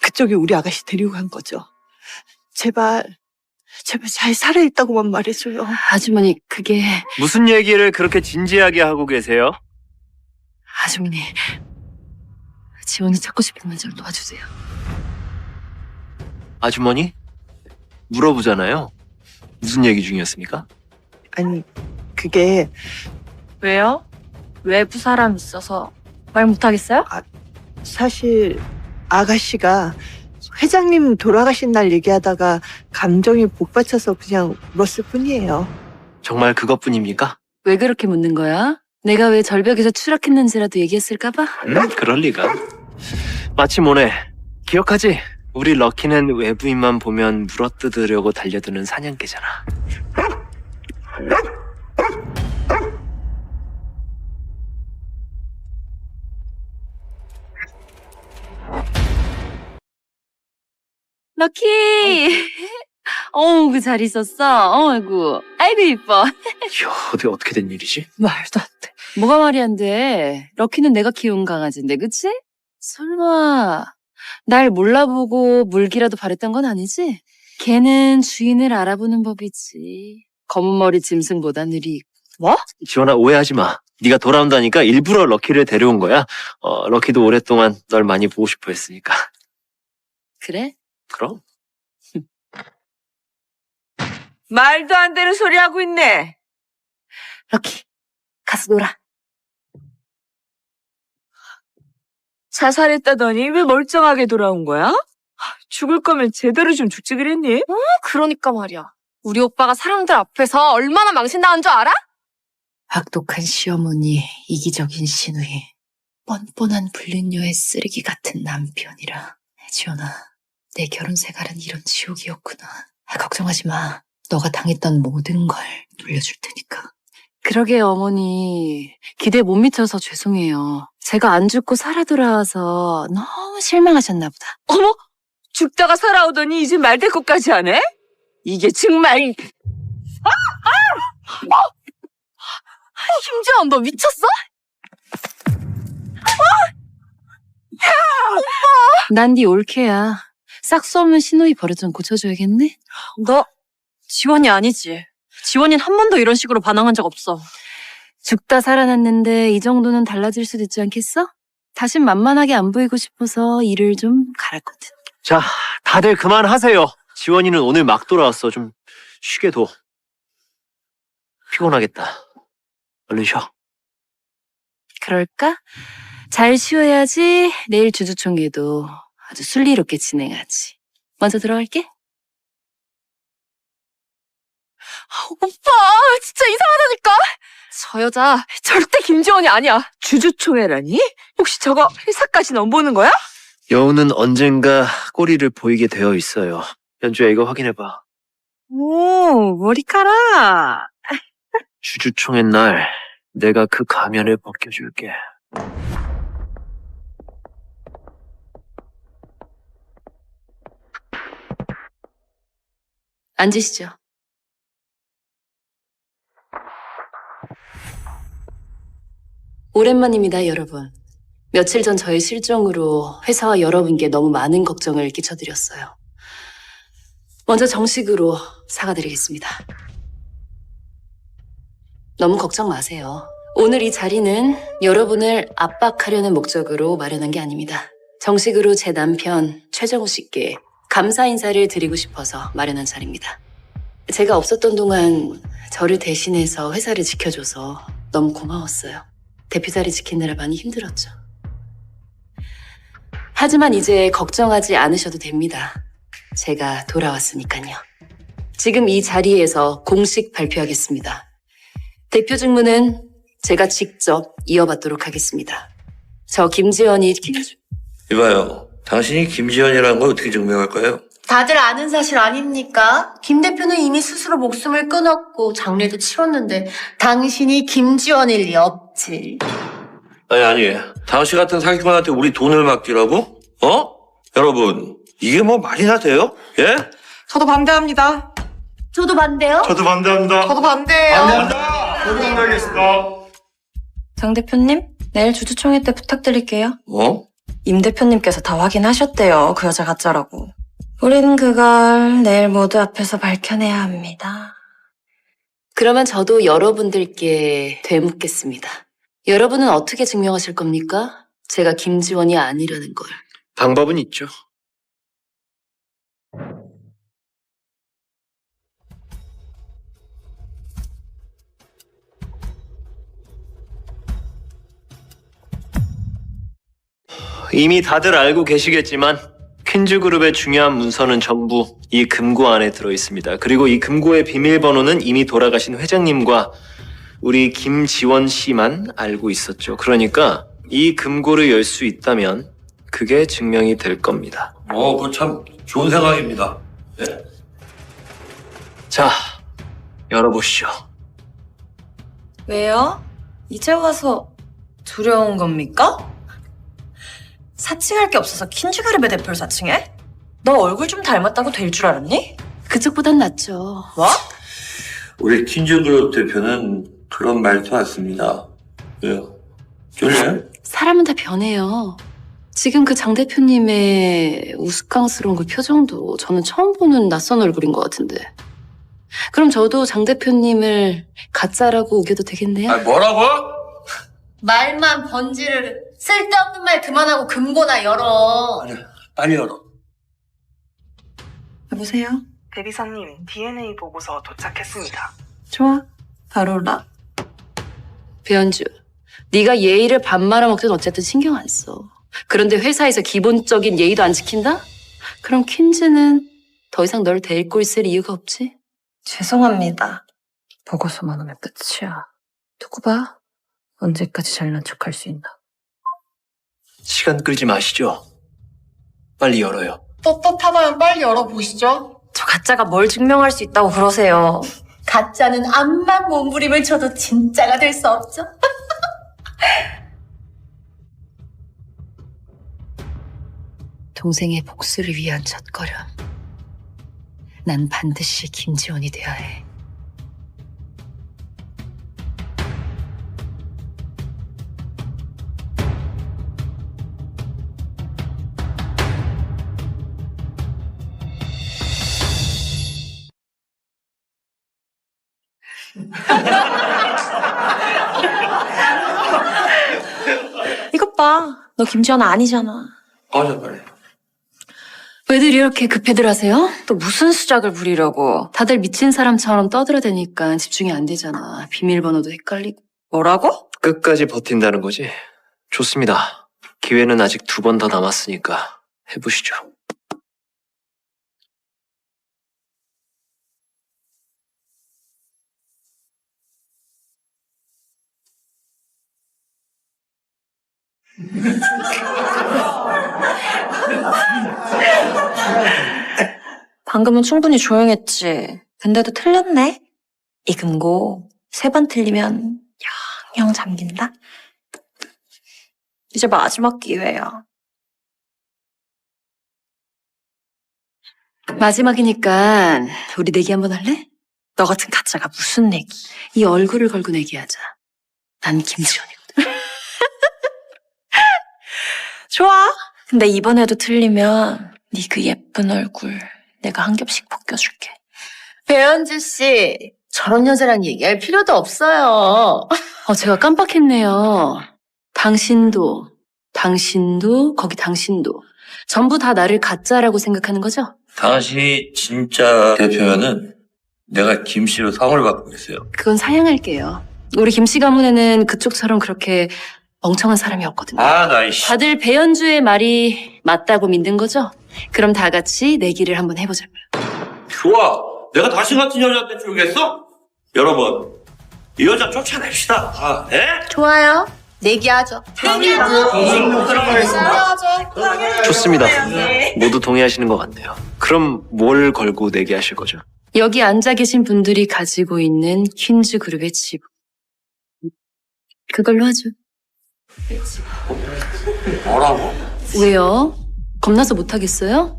[SPEAKER 5] 그쪽이 우리 아가씨 데리고 간 거죠. 제발 잘 살아있다고만 말해줘요.
[SPEAKER 23] 아주머니, 그게...
[SPEAKER 9] 무슨 얘기를 그렇게 진지하게 하고 계세요?
[SPEAKER 23] 아주머니, 지원이 찾고 싶으면 좀 도와주세요.
[SPEAKER 9] 아주머니? 물어보잖아요. 무슨 얘기 중이었습니까?
[SPEAKER 5] 아니, 그게
[SPEAKER 23] 왜요? 외부 사람 있어서 말 못하겠어요?
[SPEAKER 5] 사실 아가씨가 회장님 돌아가신 날 얘기하다가 감정이 복받쳐서 그냥 울었을 뿐이에요.
[SPEAKER 9] 정말 그것뿐입니까?
[SPEAKER 23] 왜 그렇게 묻는 거야? 내가 왜 절벽에서 추락했는지라도 얘기했을까봐?
[SPEAKER 9] 그럴 리가. 마침 오네. 기억하지? 우리 럭키는 외부인만 보면 물어뜯으려고 달려드는 사냥개잖아.
[SPEAKER 23] 럭키! 어우, 그 잘 있었어. 어이구. 아이고, 이뻐.
[SPEAKER 9] 이야, 어떻게 된 일이지?
[SPEAKER 23] 말도 안 돼. 뭐가 말이 안 돼. 럭키는 내가 키운 강아지인데, 그치? 설마, 날 몰라보고 물기라도 바랬던 건 아니지? 걔는 주인을 알아보는 법이지. 검은 머리 짐승보다 느리고. 뭐?
[SPEAKER 9] 지원아, 오해하지 마. 네가 돌아온다니까 일부러 럭키를 데려온 거야. 럭키도 오랫동안 널 많이 보고 싶어 했으니까.
[SPEAKER 23] 그래?
[SPEAKER 9] 그럼.
[SPEAKER 5] 말도 안 되는 소리 하고 있네.
[SPEAKER 23] 럭키, 가서 놀아.
[SPEAKER 5] 자살했다더니 왜 멀쩡하게 돌아온 거야? 죽을 거면 제대로 좀 죽지 그랬니?
[SPEAKER 23] 그러니까 말이야. 우리 오빠가 사람들 앞에서 얼마나 망신당한 줄 알아?
[SPEAKER 16] 악독한 시어머니, 이기적인 시누이, 뻔뻔한 불륜녀의 쓰레기 같은 남편이라. 지연아, 내 결혼 생활은 이런 지옥이었구나. 걱정하지 마. 너가 당했던 모든 걸 돌려줄 테니까.
[SPEAKER 23] 그러게 어머니. 기대에 못 미쳐서 죄송해요. 제가 안 죽고 살아 돌아와서 너무 실망하셨나 보다.
[SPEAKER 5] 어머! 죽다가 살아오더니 이제 말대꾸까지 하네? 이게 정말...
[SPEAKER 23] 심지어 너 미쳤어? 난 네 올케야. 싹수 없는 신호이 버릇 좀 고쳐줘야겠네? 너 지원이 아니지. 지원이는 한 번도 이런 식으로 반항한 적 없어. 죽다 살아났는데 이 정도는 달라질 수도 있지 않겠어? 다신 만만하게 안 보이고 싶어서 일을 좀 갈았거든.
[SPEAKER 9] 자, 다들 그만하세요. 지원이는 오늘 막 돌아왔어. 좀 쉬게 둬. 피곤하겠다. 얼른 쉬어.
[SPEAKER 23] 그럴까? 잘 쉬어야지 내일 주주총회도 아주 순리롭게 진행하지. 먼저 들어갈게. 오빠, 진짜 이상하다니까? 저 여자 절대 김지원이 아니야.
[SPEAKER 5] 주주총회라니? 혹시 저거 회사까지 넘보는 거야?
[SPEAKER 9] 여우는 언젠가 꼬리를 보이게 되어 있어요. 연주야, 이거 확인해봐.
[SPEAKER 5] 오, 머리카락.
[SPEAKER 9] 주주총회 날 내가 그 가면을 벗겨줄게.
[SPEAKER 23] 앉으시죠. 오랜만입니다, 여러분. 며칠 전 저의 실종으로 회사와 여러분께 너무 많은 걱정을 끼쳐드렸어요. 먼저 정식으로 사과드리겠습니다. 너무 걱정 마세요. 오늘 이 자리는 여러분을 압박하려는 목적으로 마련한 게 아닙니다. 정식으로 제 남편 최정우 씨께 감사 인사를 드리고 싶어서 마련한 자리입니다. 제가 없었던 동안 저를 대신해서 회사를 지켜줘서 너무 고마웠어요. 대표 자리 지키느라 많이 힘들었죠. 하지만 이제 걱정하지 않으셔도 됩니다. 제가 돌아왔으니까요. 지금 이 자리에서 공식 발표하겠습니다. 대표 직무는 제가 직접 이어받도록 하겠습니다. 저 김지연이
[SPEAKER 10] 이봐요. 당신이 김지연이라는 걸 어떻게 증명할까요?
[SPEAKER 16] 다들 아는 사실 아닙니까? 김 대표는 이미 스스로 목숨을 끊었고 장례도 치렀는데 당신이 김지원일 리 없지.
[SPEAKER 10] 아니. 당신 같은 사기꾼한테 우리 돈을 맡기라고? 여러분, 이게 뭐 말이나 돼요? 예?
[SPEAKER 5] 저도 반대합니다.
[SPEAKER 16] 저도 반대요.
[SPEAKER 15] 저도 반대합니다.
[SPEAKER 5] 저도 반대예요.
[SPEAKER 15] 저도 반대하겠습니다.
[SPEAKER 24] 장 대표님, 내일 주주총회 때 부탁드릴게요. 임 대표님께서 다 확인하셨대요. 그 여자 가짜라고. 우린 그걸 내일 모두 앞에서 밝혀내야 합니다.
[SPEAKER 23] 그러면 저도 여러분들께 되묻겠습니다. 여러분은 어떻게 증명하실 겁니까? 제가 김지원이 아니라는 걸.
[SPEAKER 9] 방법은 있죠. 이미 다들 알고 계시겠지만 퀸즈그룹의 중요한 문서는 전부 이 금고 안에 들어있습니다. 그리고 이 금고의 비밀번호는 이미 돌아가신 회장님과 우리 김지원 씨만 알고 있었죠. 그러니까 이 금고를 열 수 있다면 그게 증명이 될 겁니다.
[SPEAKER 10] 그거 참 좋은 생각입니다. 네.
[SPEAKER 9] 자, 열어보시죠.
[SPEAKER 24] 왜요? 이제 와서 두려운 겁니까? 사칭할 게 없어서 킨즈그룹의 대표를 사칭해? 너 얼굴 좀 닮았다고 될 줄 알았니?
[SPEAKER 23] 그쪽보단 낫죠.
[SPEAKER 24] 뭐?
[SPEAKER 10] 우리 퀸즈그룹 대표는 그런 말도 않습니다. 왜요? 쫄려요?
[SPEAKER 23] 사람은 다 변해요. 지금 그 장 대표님의 우스꽝스러운 그 표정도 저는 처음 보는 낯선 얼굴인 것 같은데. 그럼 저도 장 대표님을 가짜라고 우겨도 되겠네요?
[SPEAKER 10] 뭐라고?
[SPEAKER 8] 말만 번지르르. 쓸데없는 말 그만하고 금고나 열어.
[SPEAKER 10] 빨리 열어.
[SPEAKER 24] 여보세요?
[SPEAKER 4] 대비사님, DNA 보고서 도착했습니다.
[SPEAKER 24] 좋아. 바로 올라.
[SPEAKER 23] 배현주, 네가 예의를 밥 말아먹든 어쨌든 신경 안 써. 그런데 회사에서 기본적인 예의도 안 지킨다? 그럼 퀸즈는 더 이상 널 데리고 있을 이유가 없지?
[SPEAKER 24] 죄송합니다. 보고서만 오면 끝이야. 두고 봐. 언제까지 잘난 척할 수 있나.
[SPEAKER 9] 시간 끌지 마시죠. 빨리 열어요.
[SPEAKER 5] 떳떳하다면 빨리 열어보시죠.
[SPEAKER 24] 저 가짜가 뭘 증명할 수 있다고 그러세요.
[SPEAKER 8] 가짜는 암만 몸부림을 쳐도 진짜가 될 수 없죠.
[SPEAKER 16] 동생의 복수를 위한 첫걸음. 난 반드시 김지원이 되어야 해.
[SPEAKER 24] 이것 봐. 너 김지원 아니잖아.
[SPEAKER 10] 꺼져, 빨리.
[SPEAKER 23] 왜들 이렇게 급해들 하세요?
[SPEAKER 24] 또 무슨 수작을 부리려고.
[SPEAKER 23] 다들 미친 사람처럼 떠들어대니까 집중이 안 되잖아. 비밀번호도 헷갈리고.
[SPEAKER 24] 뭐라고?
[SPEAKER 9] 끝까지 버틴다는 거지? 좋습니다. 기회는 아직 2번 더 남았으니까 해보시죠.
[SPEAKER 24] 방금은 충분히 조용했지. 근데도 틀렸네. 이 금고 3번 틀리면 영영 잠긴다. 이제 마지막 기회야.
[SPEAKER 23] 마지막이니까 우리 내기 한번 할래?
[SPEAKER 24] 너 같은 가짜가 무슨 내기?
[SPEAKER 23] 이 얼굴을 걸고 내기하자. 난 김지원이거든.
[SPEAKER 24] 좋아. 근데 이번에도 틀리면 네 그 예쁜 얼굴 내가 한 겹씩 벗겨줄게.
[SPEAKER 8] 배현주 씨, 저런 여자랑 얘기할 필요도 없어요.
[SPEAKER 23] 제가 깜빡했네요. 당신도, 거기 당신도 전부 다 나를 가짜라고 생각하는 거죠?
[SPEAKER 10] 당신이 진짜 대표면은 내가 김 씨로 상을 받고 있어요.
[SPEAKER 23] 그건 사양할게요. 우리 김씨 가문에는 그쪽처럼 그렇게 멍청한 사람이 없거든요.
[SPEAKER 10] 나이씨.
[SPEAKER 23] 다들 배현주의 말이 맞다고 믿는 거죠? 그럼 다 같이 내기를 한번 해보자고요.
[SPEAKER 10] 좋아. 내가 당신 같은 여자한테 줄겠어? 여러분, 이 여자 쫓아냅시다. 네?
[SPEAKER 8] 좋아요. 내기하죠.
[SPEAKER 9] 좋습니다. 모두 동의하시는 것 같네요. 그럼 뭘 걸고 내기하실 거죠?
[SPEAKER 23] 여기 앉아 계신 분들이 가지고 있는 퀸즈 그룹의 지분. 그걸로 하죠.
[SPEAKER 10] 뭐라고?
[SPEAKER 23] 왜요? 겁나서 못하겠어요?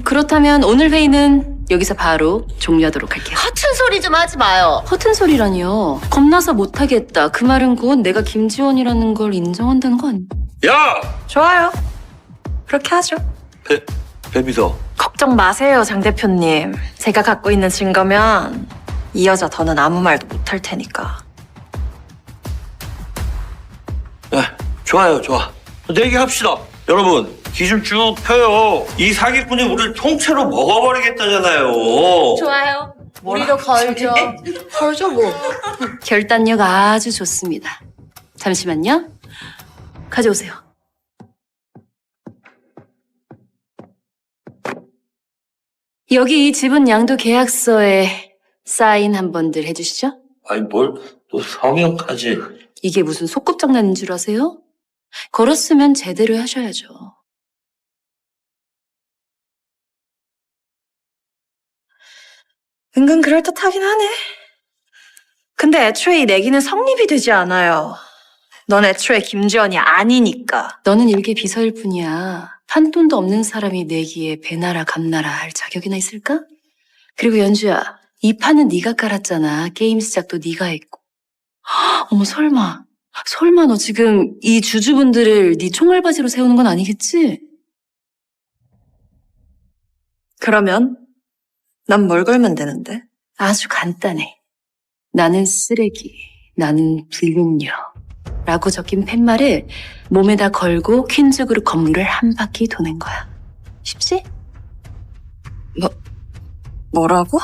[SPEAKER 23] 그렇다면 오늘 회의는 여기서 바로 종료하도록 할게요.
[SPEAKER 8] 허튼 소리 좀 하지 마요.
[SPEAKER 23] 허튼 소리라니요. 겁나서 못하겠다. 그 말은 곧 내가 김지원이라는 걸 인정한다는 거 아니에요?
[SPEAKER 10] 야!
[SPEAKER 24] 좋아요. 그렇게 하죠.
[SPEAKER 10] 배비서.
[SPEAKER 24] 걱정 마세요, 장 대표님. 제가 갖고 있는 증거면 이 여자 더는 아무 말도 못할 테니까.
[SPEAKER 10] 좋아요, 좋아. 내기합시다. 여러분, 기준 쭉 펴요. 이 사기꾼이 우리를 통째로 먹어버리겠다잖아요.
[SPEAKER 8] 좋아요. 우리도 걸죠.
[SPEAKER 23] 걸죠 뭐. 결단력 아주 좋습니다. 잠시만요. 가져오세요.
[SPEAKER 16] 여기 이 지분 양도 계약서에 사인 한 번들 해주시죠?
[SPEAKER 10] 아니, 뭘 또 서명까지.
[SPEAKER 16] 이게 무슨 소꿉장난인 줄 아세요? 걸었으면 제대로 하셔야죠.
[SPEAKER 5] 은근 그럴듯하긴 하네. 근데 애초에 이 내기는 성립이 되지 않아요. 넌 애초에 김지원이 아니니까.
[SPEAKER 16] 너는 일개 비서일 뿐이야. 판돈도 없는 사람이 내기에 배나라 감나라 할 자격이나 있을까? 그리고 연주야, 이 판은 네가 깔았잖아. 게임 시작도 네가 했고. 어머 설마 너 지금 이 주주분들을 네 총알바지로 세우는 건 아니겠지?
[SPEAKER 5] 그러면 난 뭘 걸면 되는데?
[SPEAKER 16] 아주 간단해. 나는 쓰레기, 나는 불륜녀 라고 적힌 팻말을 몸에다 걸고 퀸즈그룹 건물을 한 바퀴 도는 거야. 쉽지?
[SPEAKER 5] 뭐라고?